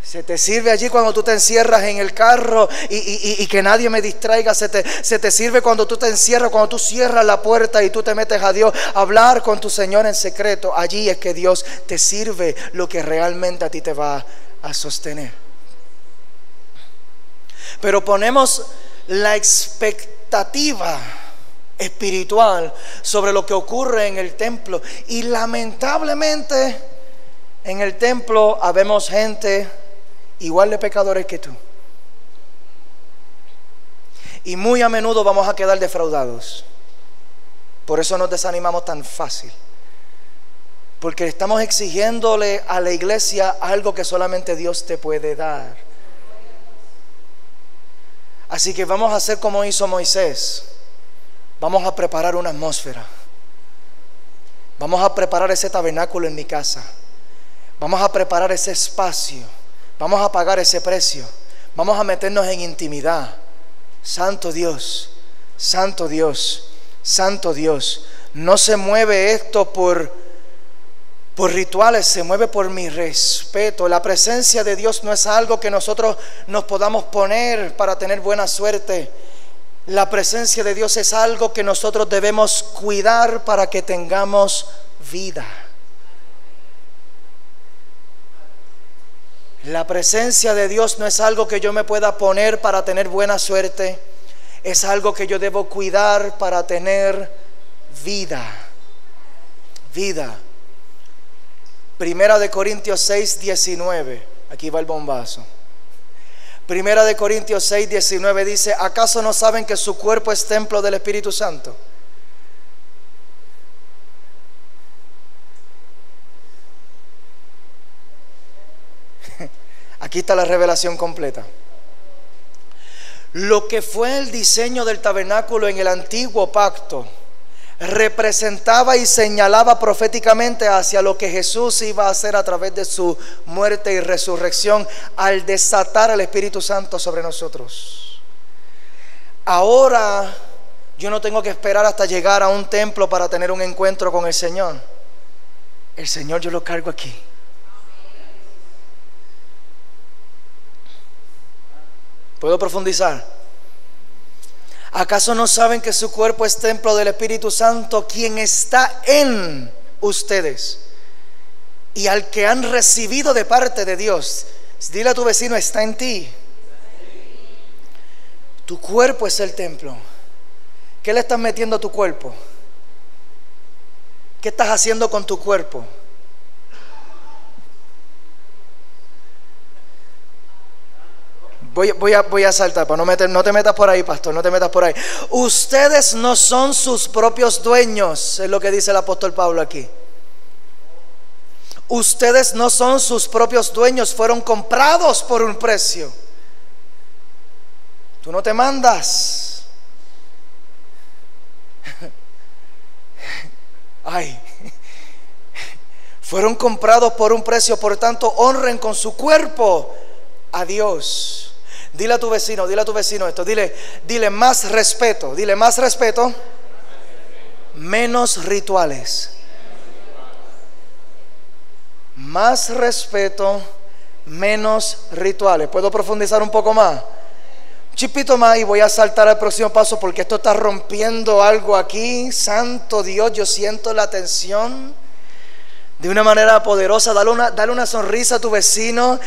Se te sirve allí cuando tú te encierras en el carro y que nadie me distraiga. Se te sirve cuando tú te encierras, cuando tú cierras la puerta y tú te metes a Dios a hablar con tu Señor en secreto. Allí es que Dios te sirve lo que realmente a ti te va a sostener. Pero ponemos la expectativa espiritual sobre lo que ocurre en el templo, y lamentablemente en el templo habemos gente igual de pecadores que tú, y muy a menudo vamos a quedar defraudados. Por eso nos desanimamos tan fácil, porque estamos exigiéndole a la iglesia algo que solamente Dios te puede dar. Así que vamos a hacer como hizo Moisés. Vamos a preparar una atmósfera. Vamos a preparar ese tabernáculo en mi casa. Vamos a preparar ese espacio. Vamos a pagar ese precio. Vamos a meternos en intimidad. Santo Dios, Santo Dios, Santo Dios. No se mueve esto por rituales, se mueve por mi respeto. La presencia de Dios no es algo que nosotros nos podamos poner para tener buena suerte. La presencia de Dios es algo que nosotros debemos cuidar para que tengamos vida. La presencia de Dios no es algo que yo me pueda poner para tener buena suerte. Es algo que yo debo cuidar para tener vida. Vida. Primera de Corintios 6, 19. Aquí va el bombazo. Primera de Corintios 6, 19 dice: ¿acaso no saben que su cuerpo es templo del Espíritu Santo? Aquí está la revelación completa. Lo que fue el diseño del tabernáculo en el antiguo pacto representaba y señalaba proféticamente hacia lo que Jesús iba a hacer a través de su muerte y resurrección al desatar el Espíritu Santo sobre nosotros. Ahora yo no tengo que esperar hasta llegar a un templo para tener un encuentro con el Señor. El Señor yo lo cargo aquí. ¿Puedo profundizar? ¿Acaso no saben que su cuerpo es templo del Espíritu Santo, quien está en ustedes y al que han recibido de parte de Dios? Dile a tu vecino: está en ti. Tu cuerpo es el templo. ¿Qué le estás metiendo a tu cuerpo? ¿Qué estás haciendo con tu cuerpo? Voy a saltar, para no te metas por ahí, pastor, no te metas por ahí. Ustedes no son sus propios dueños, es lo que dice el apóstol Pablo aquí. Ustedes no son sus propios dueños, fueron comprados por un precio. Tú no te mandas. Ay. Fueron comprados por un precio, por tanto, honren con su cuerpo a Dios. Dile a tu vecino esto. Dile más respeto. Dile más respeto, menos rituales. Más respeto, menos rituales. ¿Puedo profundizar un poco más? Chipito más y voy a saltar al próximo paso porque esto está rompiendo algo aquí. Santo Dios, yo siento la tensión de una manera poderosa. Dale una sonrisa a tu vecino.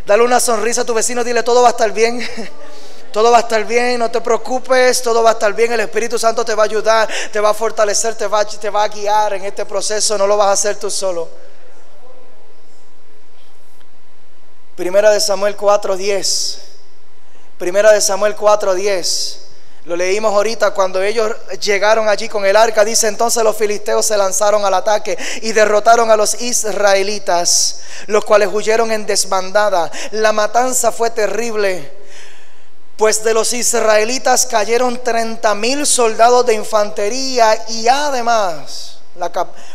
Dale una sonrisa a tu vecino. Dile, todo va a estar bien. Todo va a estar bien, no te preocupes, todo va a estar bien. El Espíritu Santo te va a ayudar, te va a fortalecer, te va a guiar en este proceso. No lo vas a hacer tú solo. Primera de Samuel 4:10. Primera de Samuel 4:10. Lo leímos ahorita cuando ellos llegaron allí con el arca. Dice, entonces los filisteos se lanzaron al ataque y derrotaron a los israelitas, los cuales huyeron en desbandada. La matanza fue terrible, pues de los israelitas cayeron 30,000 soldados de infantería y además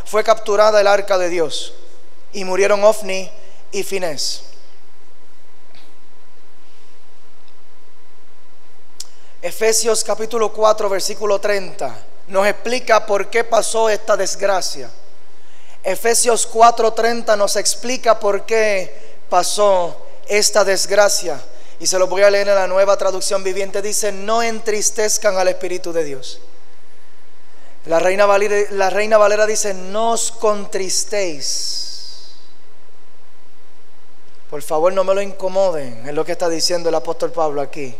fue capturada el arca de Dios y murieron Ofni y Finés. Efesios capítulo 4 versículo 30 nos explica por qué pasó esta desgracia. Efesios 4:30 nos explica por qué pasó esta desgracia. Y se lo voy a leer en la Nueva Traducción Viviente. Dice, no entristezcan al Espíritu de Dios. La Reina Valera dice, no os contristéis. Por favor, no me lo incomoden, es lo que está diciendo el apóstol Pablo aquí.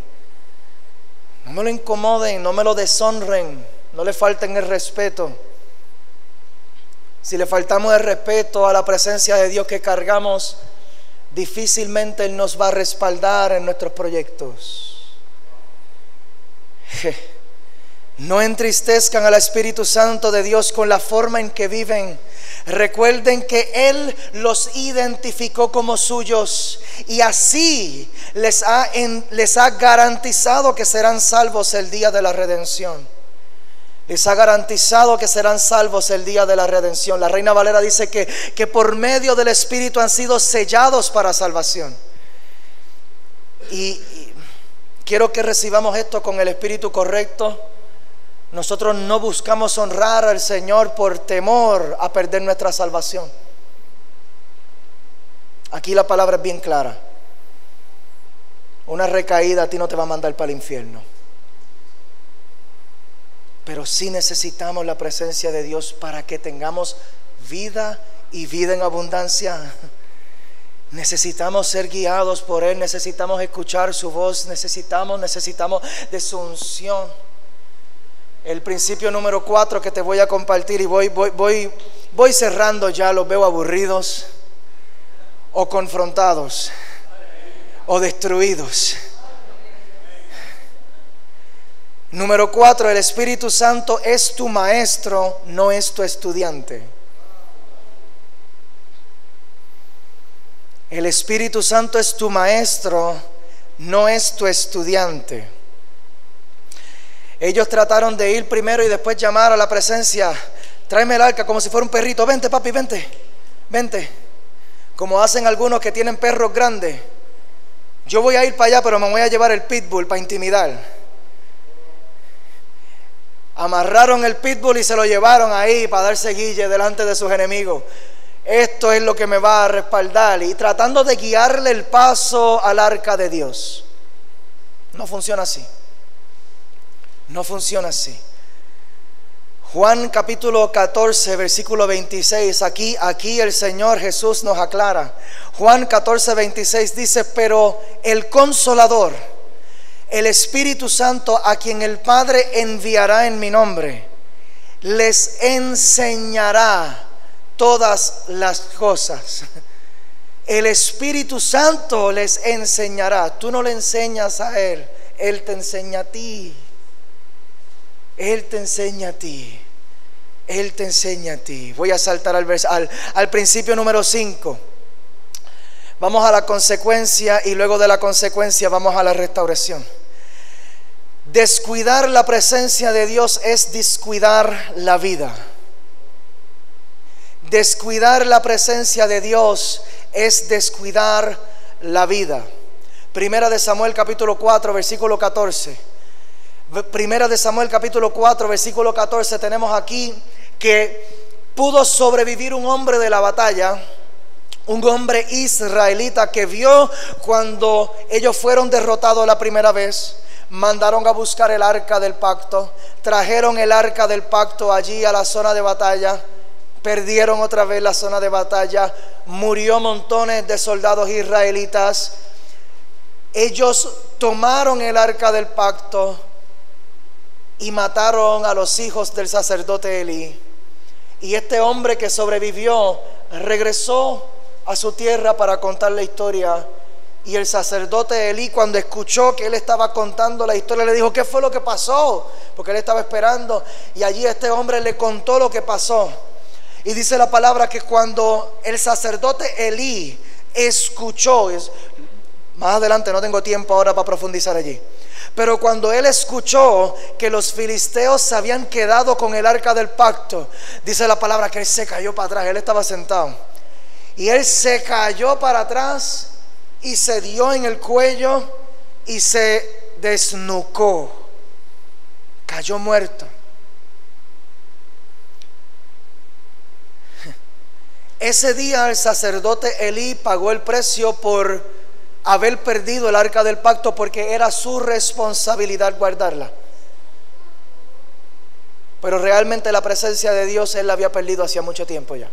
No me lo incomoden, no me lo deshonren, no le falten el respeto. Si le faltamos el respeto a la presencia de Dios que cargamos, difícilmente Él nos va a respaldar en nuestros proyectos. No entristezcan al Espíritu Santo de Dios con la forma en que viven. Recuerden que Él los identificó como suyos y así les ha garantizado que serán salvos el día de la redención. Les ha garantizado que serán salvos el día de la redención. La Reina Valera dice que por medio del Espíritu han sido sellados para salvación. Y quiero que recibamos esto con el espíritu correcto. Nosotros no buscamos honrar al Señor por temor a perder nuestra salvación. Aquí la palabra es bien clara. Una recaída a ti no te va a mandar para el infierno. Pero sí necesitamos la presencia de Dios para que tengamos vida y vida en abundancia. Necesitamos ser guiados por Él, necesitamos escuchar su voz, necesitamos de su unción. El principio número 4 que te voy a compartir, y voy cerrando ya, los veo aburridos o confrontados o destruidos. Número 4, el Espíritu Santo es tu maestro, no es tu estudiante. El Espíritu Santo es tu maestro, no es tu estudiante. Ellos trataron de ir primero y después llamar a la presencia. Tráeme el arca, como si fuera un perrito. Vente, papi, vente. Como hacen algunos que tienen perros grandes. Yo voy a ir para allá, pero me voy a llevar el pitbull para intimidar. Amarraron el pitbull y se lo llevaron ahí para darse guille delante de sus enemigos. Esto es lo que me va a respaldar. Y tratando de guiarle el paso al arca de Dios. No funciona así. No funciona así. Juan capítulo 14 versículo 26. Aquí el Señor Jesús nos aclara. Juan 14, 26 dice, pero el Consolador, el Espíritu Santo, a quien el Padre enviará en mi nombre, les enseñará todas las cosas. El Espíritu Santo les enseñará. Tú no le enseñas a Él, Él te enseña a ti. Él te enseña a ti. Él te enseña a ti. Voy a saltar al principio número 5. Vamos a la consecuencia y luego de la consecuencia vamos a la restauración. Descuidar la presencia de Dios es descuidar la vida. Descuidar la presencia de Dios es descuidar la vida. Primera de Samuel capítulo 4 versículo 14. Primera de Samuel capítulo 4 versículo 14 tenemos aquí que pudo sobrevivir un hombre de la batalla, un hombre israelita que vio cuando ellos fueron derrotados la primera vez. Mandaron a buscar el arca del pacto, trajeron el arca del pacto allí a la zona de batalla, perdieron otra vez la zona de batalla, murió montones de soldados israelitas. Ellos tomaron el arca del pacto y mataron a los hijos del sacerdote Elí. Y este hombre que sobrevivió regresó a su tierra para contar la historia. Y el sacerdote Elí, cuando escuchó que él estaba contando la historia, le dijo: ¿qué fue lo que pasó? Porque él estaba esperando. Y allí este hombre le contó lo que pasó. Y dice la palabra que cuando el sacerdote Elí escuchó, más adelante no tengo tiempo ahora para profundizar allí, pero cuando él escuchó que los filisteos se habían quedado con el arca del pacto, dice la palabra que él se cayó para atrás. Él estaba sentado y él se cayó para atrás y se dio en el cuello y se desnucó, cayó muerto. Ese día el sacerdote Elí pagó el precio por haber perdido el arca del pacto, porque era su responsabilidad guardarla. Pero realmente la presencia de Dios él la había perdido hacía mucho tiempo ya.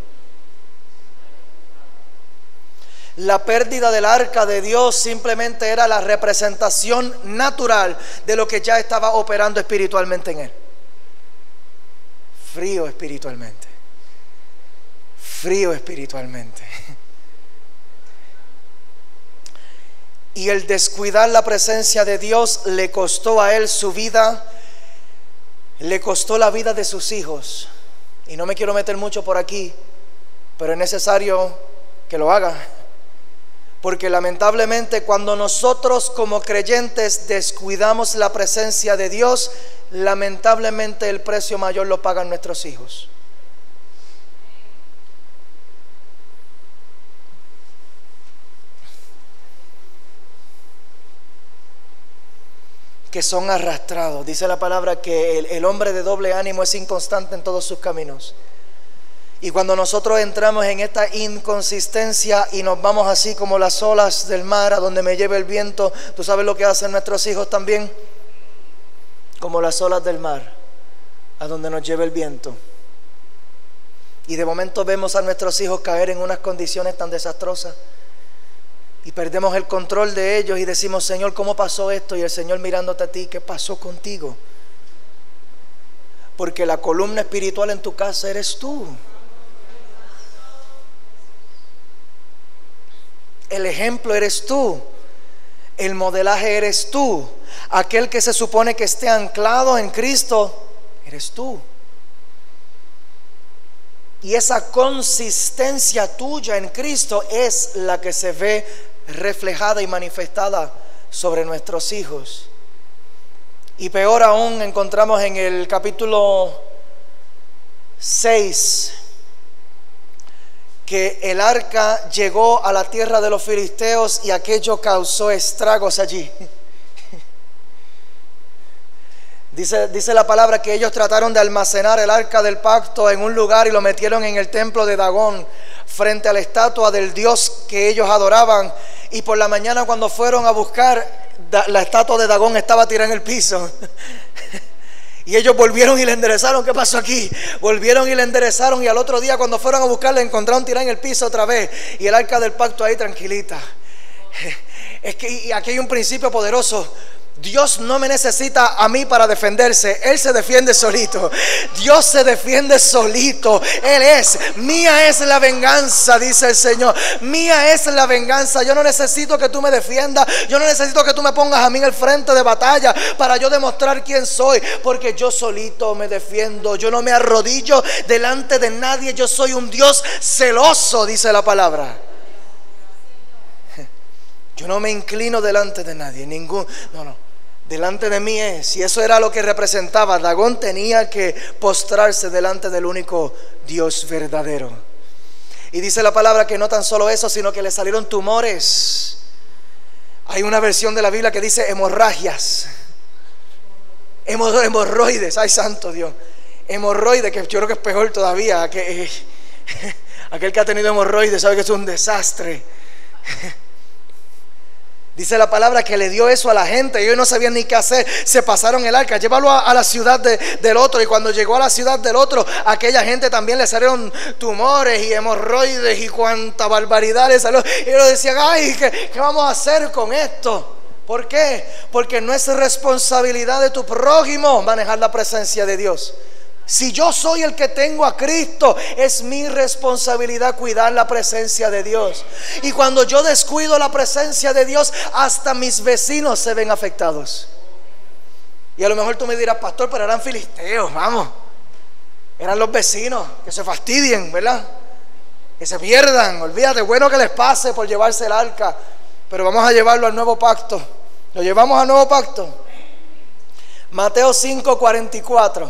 La pérdida del arca de Dios simplemente era la representación natural de lo que ya estaba operando espiritualmente en él. Frío espiritualmente. Frío espiritualmente. Y el descuidar la presencia de Dios le costó a él su vida, le costó la vida de sus hijos. Y no me quiero meter mucho por aquí, pero es necesario que lo haga. Porque lamentablemente cuando nosotros como creyentes descuidamos la presencia de Dios, lamentablemente el precio mayor lo pagan nuestros hijos. Que son arrastrados. Dice la palabra que el hombre de doble ánimo es inconstante en todos sus caminos. Y cuando nosotros entramos en esta inconsistencia y nos vamos así como las olas del mar, a donde me lleve el viento, ¿tú sabes lo que hacen nuestros hijos también? Como las olas del mar, a donde nos lleve el viento. Y de momento vemos a nuestros hijos caer en unas condiciones tan desastrosas y perdemos el control de ellos y decimos: Señor, ¿cómo pasó esto? Y el Señor mirándote a ti: ¿qué pasó contigo? Porque la columna espiritual en tu casa eres tú. El ejemplo eres tú. El modelaje eres tú. Aquel que se supone que esté anclado en Cristo eres tú. Y esa consistencia tuya en Cristo es la que se ve reflejada y manifestada sobre nuestros hijos. Y peor aún encontramos en el capítulo 6 que el arca llegó a la tierra de los filisteos y aquello causó estragos allí. Dice la palabra que ellos trataron de almacenar el arca del pacto en un lugar y lo metieron en el templo de Dagón, frente a la estatua del dios que ellos adoraban. Y por la mañana, cuando fueron a buscar, la estatua de Dagón estaba tirada en el piso. Y ellos volvieron y la enderezaron. ¿Qué pasó aquí? Volvieron y la enderezaron, y al otro día, cuando fueron a buscarla, encontraron tirada en el piso otra vez, y el arca del pacto ahí tranquilita. Es que y aquí hay un principio poderoso. Dios no me necesita a mí para defenderse. Él se defiende solito. Dios se defiende solito. Él es, mía es la venganza, dice el Señor. Mía es la venganza. Yo no necesito que tú me defiendas. Yo no necesito que tú me pongas a mí en el frente de batalla para yo demostrar quién soy, porque yo solito me defiendo. Yo no me arrodillo delante de nadie. Yo soy un Dios celoso, dice la palabra. Yo no me inclino delante de nadie. No. delante de mí es. Y eso era lo que representaba. Dagón tenía que postrarse delante del único Dios verdadero. Y dice la palabra que no tan solo eso, sino que le salieron tumores. Hay una versión de la Biblia que dice hemorragias, hemorroides. Ay, santo Dios. Hemorroides, que yo creo que es peor todavía. Aquel que ha tenido hemorroides sabe que es un desastre. Dice la palabra que le dio eso a la gente y ellos no sabían ni qué hacer. Se pasaron el arca, llévalo a la ciudad del otro. Y cuando llegó a la ciudad del otro, a aquella gente también le salieron tumores y hemorroides y cuanta barbaridad le salió. Y ellos decían, ay, ¿qué vamos a hacer con esto? ¿Por qué? Porque no es responsabilidad de tu prójimo manejar la presencia de Dios. Si yo soy el que tengo a Cristo, es mi responsabilidad cuidar la presencia de Dios. Y cuando yo descuido la presencia de Dios, hasta mis vecinos se ven afectados. Y a lo mejor tú me dirás, pastor, pero eran filisteos, vamos. Eran los vecinos, que se fastidien, ¿verdad? Que se pierdan, olvídate, bueno que les pase por llevarse el arca. Pero vamos a llevarlo al nuevo pacto. ¿Lo llevamos al nuevo pacto? Mateo 5:44.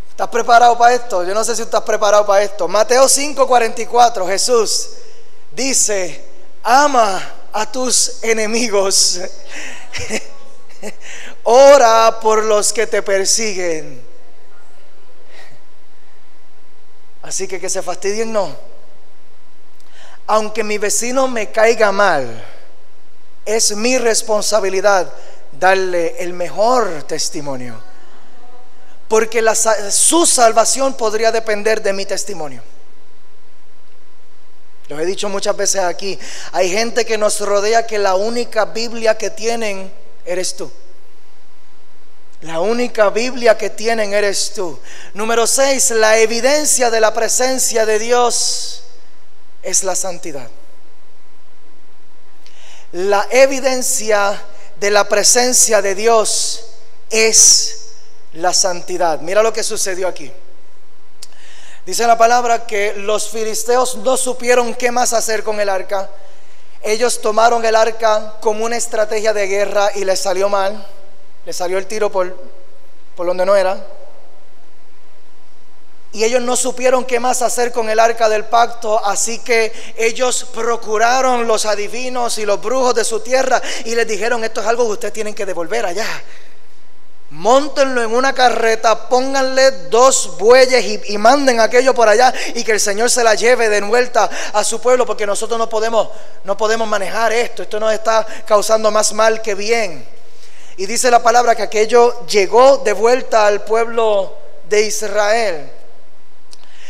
¿Estás preparado para esto? Yo no sé si estás preparado para esto. Mateo 5:44, Jesús dice, ama a tus enemigos, ora por los que te persiguen. Así que se fastidien no. Aunque mi vecino me caiga mal, es mi responsabilidad darle el mejor testimonio. Porque su salvación podría depender de mi testimonio. Lo he dicho muchas veces aquí. Hay gente que nos rodea que la única Biblia que tienen eres tú. La única Biblia que tienen eres tú. Número 6, la evidencia de la presencia de Dios es la santidad. La evidencia de la presencia de Dios es la santidad. Mira lo que sucedió aquí. Dice la palabra que los filisteos no supieron qué más hacer con el arca. Ellos tomaron el arca como una estrategia de guerra y les salió mal. Les salió el tiro por donde no era. Y ellos no supieron qué más hacer con el arca del pacto. Así que ellos procuraron los adivinos y los brujos de su tierra y les dijeron, esto es algo que ustedes tienen que devolver allá. Móntenlo en una carreta, pónganle 2 bueyes y manden aquello por allá y que el Señor se la lleve de vuelta a su pueblo, porque nosotros no podemos manejar esto. Esto nos está causando más mal que bien. Y dice la palabra que aquello llegó de vuelta al pueblo de Israel.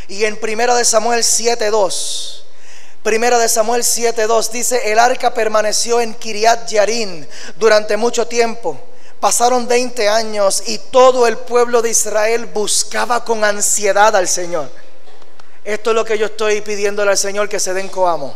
Y en 1 Samuel 7:2, 1 Samuel 7:2 dice, el arca permaneció en Kiriat Yarim durante mucho tiempo. Pasaron 20 años y todo el pueblo de Israel buscaba con ansiedad al Señor. Esto es lo que yo estoy pidiéndole al Señor, que se den coamo.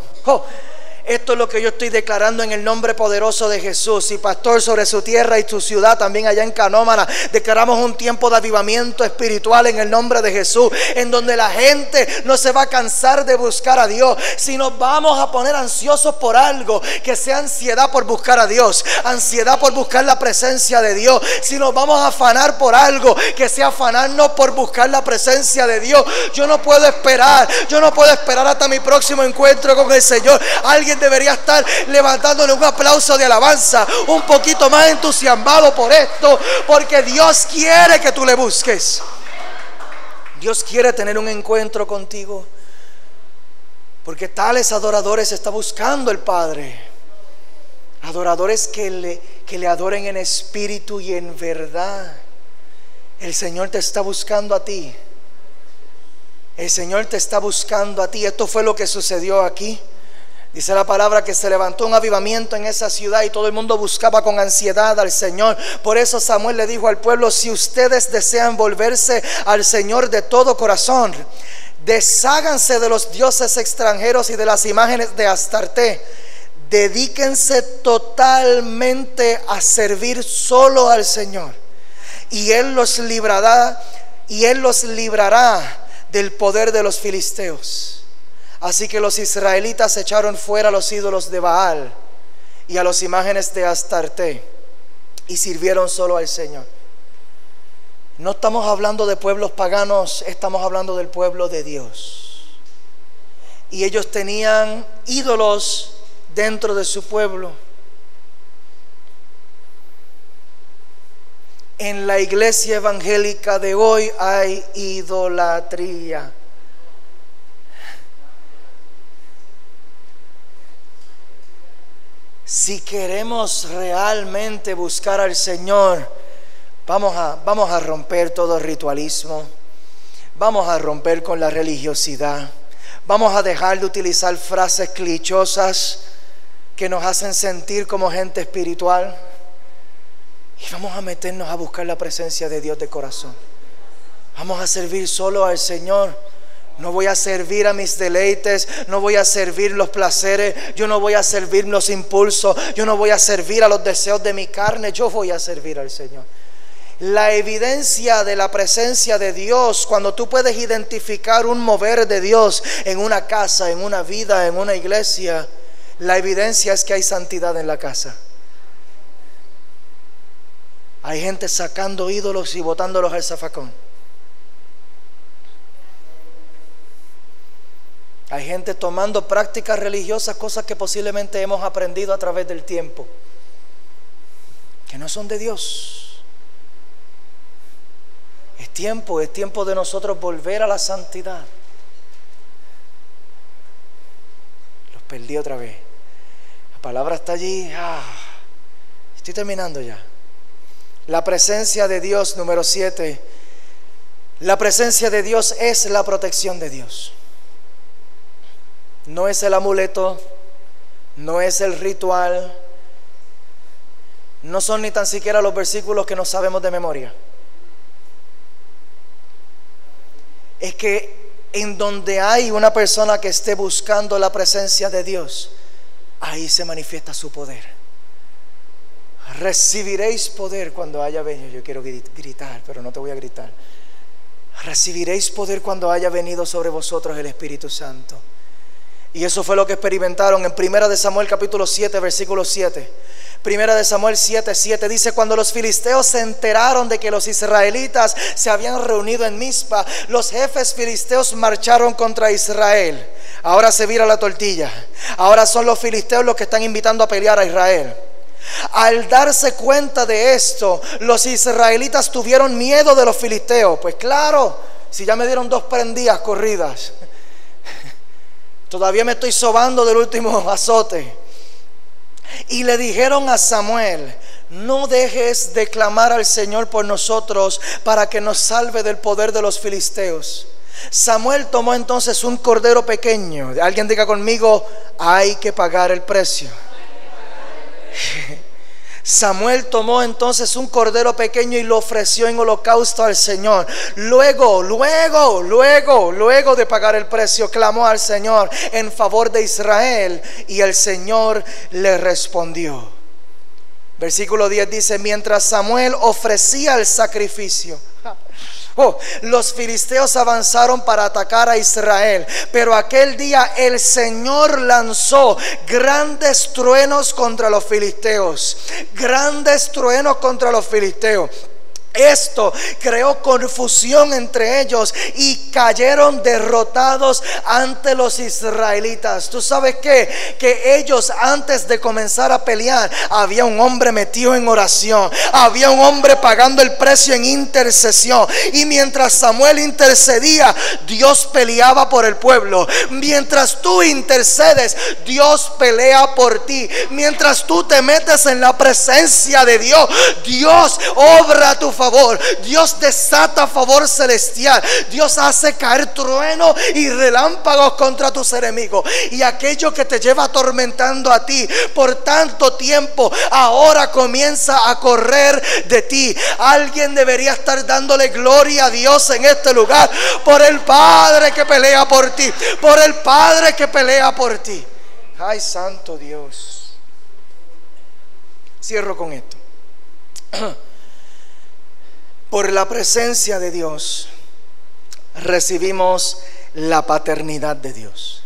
Esto es lo que yo estoy declarando en el nombre poderoso de Jesús. Y pastor, sobre su tierra y su ciudad también allá en Canómana, declaramos un tiempo de avivamiento espiritual en el nombre de Jesús, en donde la gente no se va a cansar de buscar a Dios, sino vamos a poner ansiosos por algo, que sea ansiedad por buscar a Dios, ansiedad por buscar la presencia de Dios. Si nos vamos a afanar por algo, que sea afanarnos por buscar la presencia de Dios. Yo no puedo esperar hasta mi próximo encuentro con el Señor. Alguien debería estar levantándole un aplauso de alabanza, un poquito más entusiasmado por esto, porque Dios quiere que tú le busques. Dios quiere tener un encuentro contigo, porque tales adoradores está buscando el Padre. Adoradores que le adoren en espíritu y en verdad. El Señor te está buscando a ti. El Señor te está buscando a ti. Esto fue lo que sucedió aquí. Dice la palabra que se levantó un avivamiento en esa ciudad y todo el mundo buscaba con ansiedad al Señor. Por eso Samuel le dijo al pueblo, si ustedes desean volverse al Señor de todo corazón, desháganse de los dioses extranjeros y de las imágenes de Astarte. Dedíquense totalmente a servir solo al Señor, y Él los librará del poder de los filisteos. Así que los israelitas echaron fuera a los ídolos de Baal y a las imágenes de Astarte, y sirvieron solo al Señor. No estamos hablando de pueblos paganos, estamos hablando del pueblo de Dios. Y ellos tenían ídolos dentro de su pueblo. En la iglesia evangélica de hoy hay idolatría. Si queremos realmente buscar al Señor, vamos a romper todo ritualismo. Vamos a romper con la religiosidad. Vamos a dejar de utilizar frases clichosas que nos hacen sentir como gente espiritual. Y vamos a meternos a buscar la presencia de Dios de corazón. Vamos a servir solo al Señor. No voy a servir a mis deleites, no voy a servir los placeres, yo no voy a servir los impulsos, yo no voy a servir a los deseos de mi carne, yo voy a servir al Señor. La evidencia de la presencia de Dios, cuando tú puedes identificar un mover de Dios en una casa, en una vida, en una iglesia, la evidencia es que hay santidad en la casa. Hay gente sacando ídolos y botándolos al zafacón. Hay gente tomando prácticas religiosas, cosas que posiblemente hemos aprendido a través del tiempo, que no son de Dios. Es tiempo de nosotros volver a la santidad. Los perdí otra vez. La palabra está allí. Estoy terminando ya. La presencia de Dios, número 7. La presencia de Dios es la protección de Dios. No es el amuleto, no es el ritual, no son ni tan siquiera los versículos que no sabemos de memoria. Es que en donde hay una persona que esté buscando la presencia de Dios, ahí se manifiesta su poder. Recibiréis poder cuando haya venido. Yo quiero gritar, pero no te voy a gritar. Recibiréis poder cuando haya venido sobre vosotros el Espíritu Santo. Y eso fue lo que experimentaron en 1 de Samuel capítulo 7, versículo 7. 1 de Samuel 7, 7 dice: cuando los filisteos se enteraron de que los israelitas se habían reunido en Mizpa, los jefes filisteos marcharon contra Israel. Ahora se vira la tortilla. Ahora son los filisteos los que están invitando a pelear a Israel. Al darse cuenta de esto, los israelitas tuvieron miedo de los filisteos. Pues claro, si ya me dieron 2 prendidas corridas, todavía me estoy sobando del último azote. Y le dijeron a Samuel: no dejes de clamar al Señor por nosotros para que nos salve del poder de los filisteos. Samuel tomó entonces un cordero pequeño. Alguien diga conmigo: hay que pagar el precio. Samuel tomó entonces un cordero pequeño y lo ofreció en holocausto al Señor. Luego de pagar el precio, clamó al Señor en favor de Israel, y el Señor le respondió. Versículo 10 dice: mientras Samuel ofrecía el sacrificio, los filisteos avanzaron para atacar a Israel. Pero aquel día el Señor lanzó grandes truenos contra los filisteos. Grandes truenos contra los filisteos. Esto creó confusión entre ellos y cayeron derrotados ante los israelitas. ¿Tú sabes qué? Que ellos, antes de comenzar a pelear, había un hombre metido en oración, había un hombre pagando el precio en intercesión. Y mientras Samuel intercedía, Dios peleaba por el pueblo. Mientras tú intercedes, Dios pelea por ti. Mientras tú te metes en la presencia de Dios, Dios obra a tu favor. Dios desata favor celestial. Dios hace caer trueno y relámpagos contra tus enemigos. Y aquello que te lleva atormentando a ti por tanto tiempo, ahora comienza a correr de ti. Alguien debería estar dándole gloria a Dios en este lugar por el Padre que pelea por ti, por el Padre que pelea por ti. Ay, santo Dios. Cierro con esto. Por la presencia de Dios recibimos la paternidad de Dios.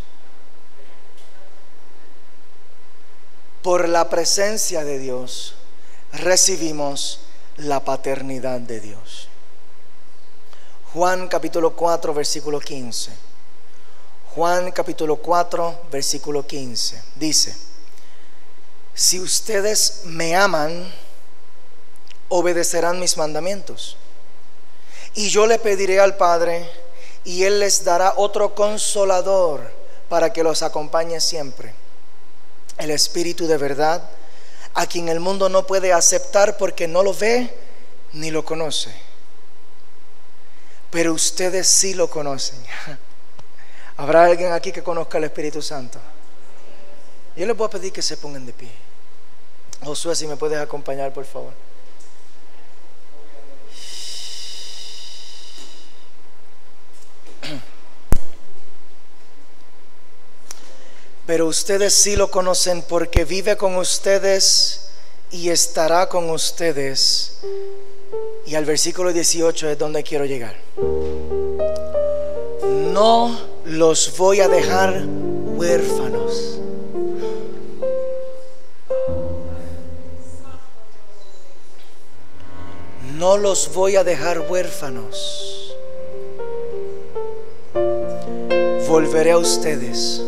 Por la presencia de Dios recibimos la paternidad de Dios. Juan capítulo 4, versículo 15. Juan capítulo 4, versículo 15. Dice: si ustedes me aman, obedecerán mis mandamientos. Y yo le pediré al Padre, y Él les dará otro consolador para que los acompañe siempre, el Espíritu de verdad, a quien el mundo no puede aceptar porque no lo ve ni lo conoce. Pero ustedes sí lo conocen. ¿Habrá alguien aquí que conozca al Espíritu Santo? Yo les voy a pedir que se pongan de pie. Josué, si me puedes acompañar, por favor. Pero ustedes sí lo conocen porque vive con ustedes y estará con ustedes. Y al versículo 18 es donde quiero llegar. No los voy a dejar huérfanos. No los voy a dejar huérfanos. Volveré a ustedes.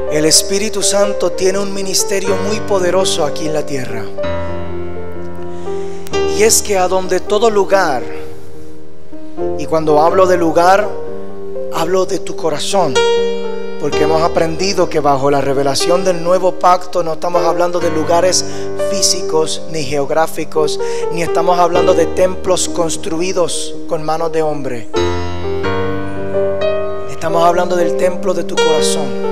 El Espíritu Santo tiene un ministerio muy poderoso aquí en la tierra. Y es que a donde todo lugar, y cuando hablo de lugar, hablo de tu corazón, porque hemos aprendido que bajo la revelación del nuevo pacto no estamos hablando de lugares físicos ni geográficos, ni estamos hablando de templos construidos con manos de hombre. Estamos hablando del templo de tu corazón.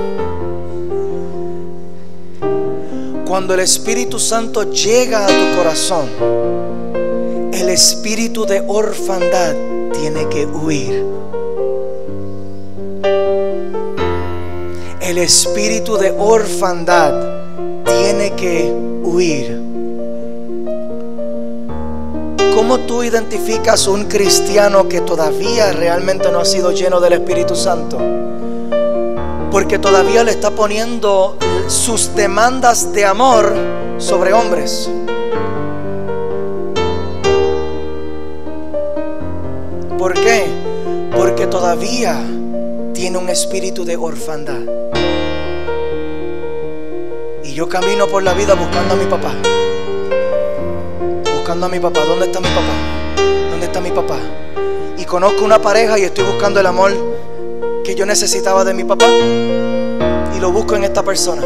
Cuando el Espíritu Santo llega a tu corazón, el espíritu de orfandad tiene que huir. El espíritu de orfandad tiene que huir. ¿Cómo tú identificas un cristiano que todavía realmente no ha sido lleno del Espíritu Santo? Porque todavía le está poniendo sus demandas de amor sobre hombres. ¿Por qué? Porque todavía tiene un espíritu de orfandad. Y yo camino por la vida buscando a mi papá. Buscando a mi papá. ¿Dónde está mi papá? ¿Dónde está mi papá? Y conozco una pareja y estoy buscando el amor que yo necesitaba de mi papá, y lo busco en esta persona.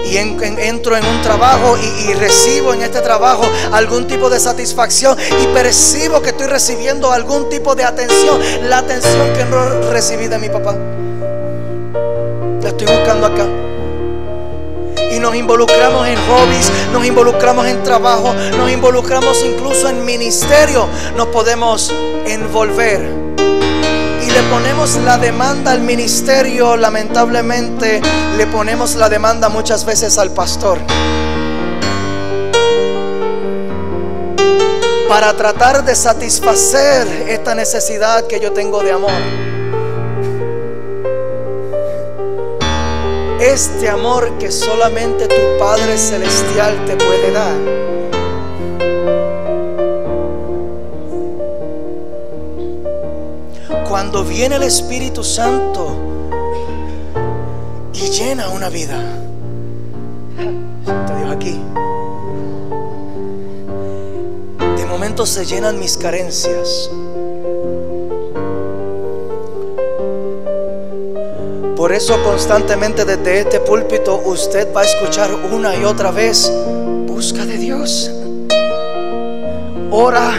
Y entro en un trabajo y recibo en este trabajo algún tipo de satisfacción, y percibo que estoy recibiendo algún tipo de atención, la atención que no recibí de mi papá. La estoy buscando acá. Y nos involucramos en hobbies, nos involucramos en trabajo, nos involucramos incluso en ministerio. Nos podemos envolver y le ponemos la demanda al ministerio. Lamentablemente le ponemos la demanda muchas veces al pastor, para tratar de satisfacer esta necesidad que yo tengo de amor. Este amor que solamente tu Padre Celestial te puede dar. Cuando viene el Espíritu Santo y llena una vida, te digo aquí, de momento se llenan mis carencias. Por eso constantemente desde este púlpito usted va a escuchar una y otra vez: busca de Dios, ora,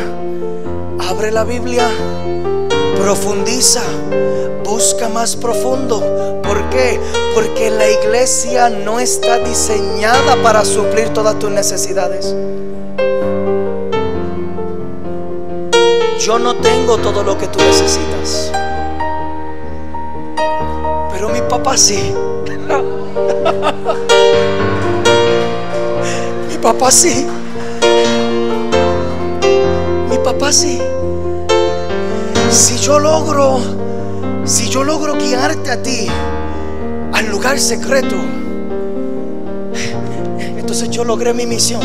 abre la Biblia, profundiza, busca más profundo. ¿Por qué? Porque la iglesia no está diseñada para suplir todas tus necesidades. Yo no tengo todo lo que tú necesitas, pero mi papá sí. Mi papá sí. Mi papá sí. Si yo logro guiarte a ti al lugar secreto, esto entonces yo logré mi misión.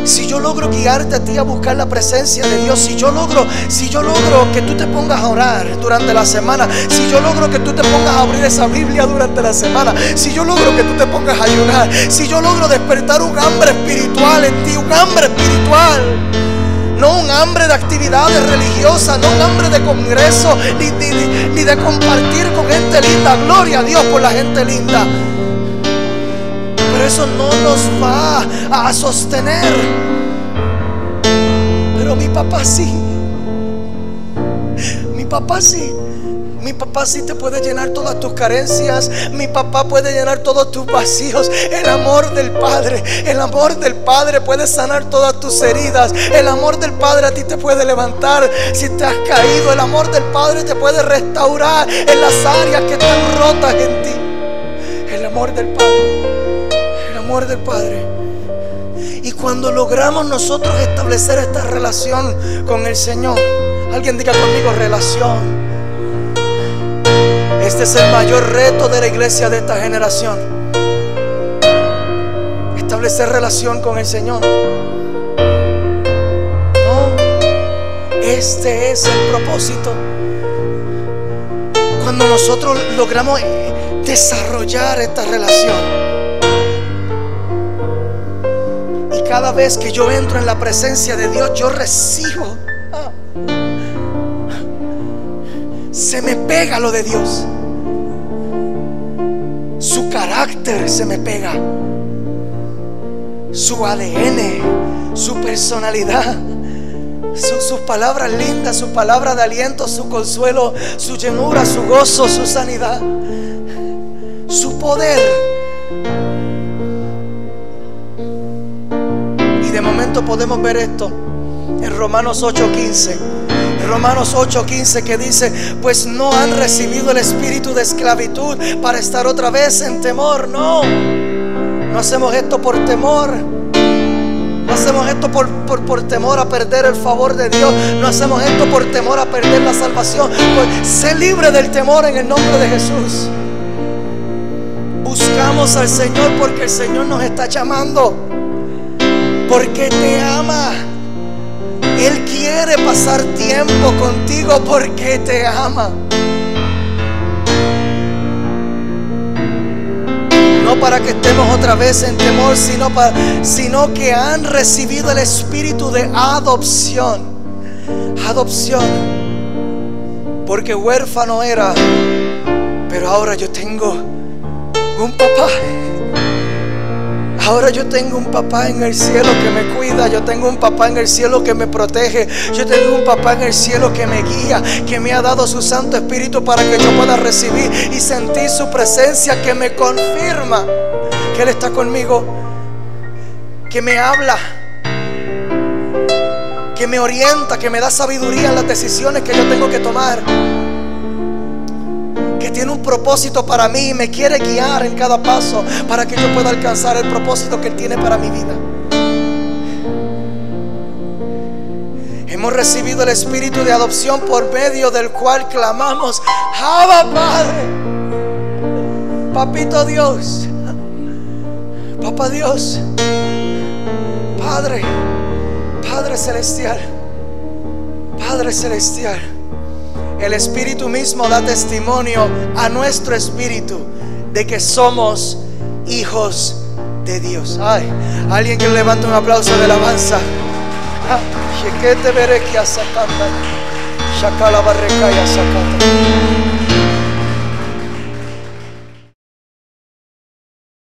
Si yo logro guiarte a ti a buscar la presencia de Dios, si yo logro que tú te pongas a orar durante la semana, si yo logro que tú te pongas a abrir esa Biblia durante la semana, si yo logro que tú te pongas a ayunar, si yo logro despertar un hambre espiritual en ti, un hambre espiritual, no un hambre de actividades religiosas, no un hambre de congreso, ni de compartir con gente linda. Gloria a Dios por la gente linda, pero eso no nos va a sostener. Pero mi papá sí. Mi papá sí. Mi papá sí te puede llenar todas tus carencias. Mi papá puede llenar todos tus vacíos. El amor del Padre, el amor del Padre puede sanar todas tus heridas. El amor del Padre a ti te puede levantar si te has caído. El amor del Padre te puede restaurar en las áreas que están rotas en ti. El amor del Padre, el amor del Padre. Y cuando logramos nosotros establecer esta relación con el Señor, alguien diga conmigo: relación. Este es el mayor reto de la iglesia de esta generación. Establecer relación con el Señor. No, este es el propósito. Cuando nosotros logramos desarrollar esta relación, y cada vez que yo entro en la presencia de Dios, yo recibo. Se me pega lo de Dios. Su carácter se me pega. Su ADN, su personalidad, sus palabras lindas, su palabra de aliento, su consuelo, su llenura, su gozo, su sanidad, su poder. Y de momento podemos ver esto en Romanos 8:15. Romanos 8:15, que dice: pues no han recibido el espíritu de esclavitud para estar otra vez en temor. No hacemos esto por temor. No hacemos esto por temor a perder el favor de Dios. No hacemos esto por temor a perder la salvación. Pues, sé libre del temor en el nombre de Jesús. Buscamos al Señor porque el Señor nos está llamando, porque te ama. Él quiere pasar tiempo contigo porque te ama. No para que estemos otra vez en temor, sino que han recibido el espíritu de adopción. Adopción. Porque huérfano era, pero ahora yo tengo un papá. Ahora yo tengo un papá en el cielo que me cuida. Yo tengo un papá en el cielo que me protege. Yo tengo un papá en el cielo que me guía, que me ha dado su Santo Espíritu para que yo pueda recibir y sentir su presencia, que me confirma que Él está conmigo, que me habla, que me orienta, que me da sabiduría en las decisiones que yo tengo que tomar, que tiene un propósito para mí y me quiere guiar en cada paso para que yo pueda alcanzar el propósito que Él tiene para mi vida. Hemos recibido el espíritu de adopción, por medio del cual clamamos: Abba, Padre. Papito Dios, Papá Dios, Padre, Padre celestial, Padre celestial. El Espíritu mismo da testimonio a nuestro espíritu de que somos hijos de Dios. Ay, alguien que levante un aplauso de alabanza. Que te veré que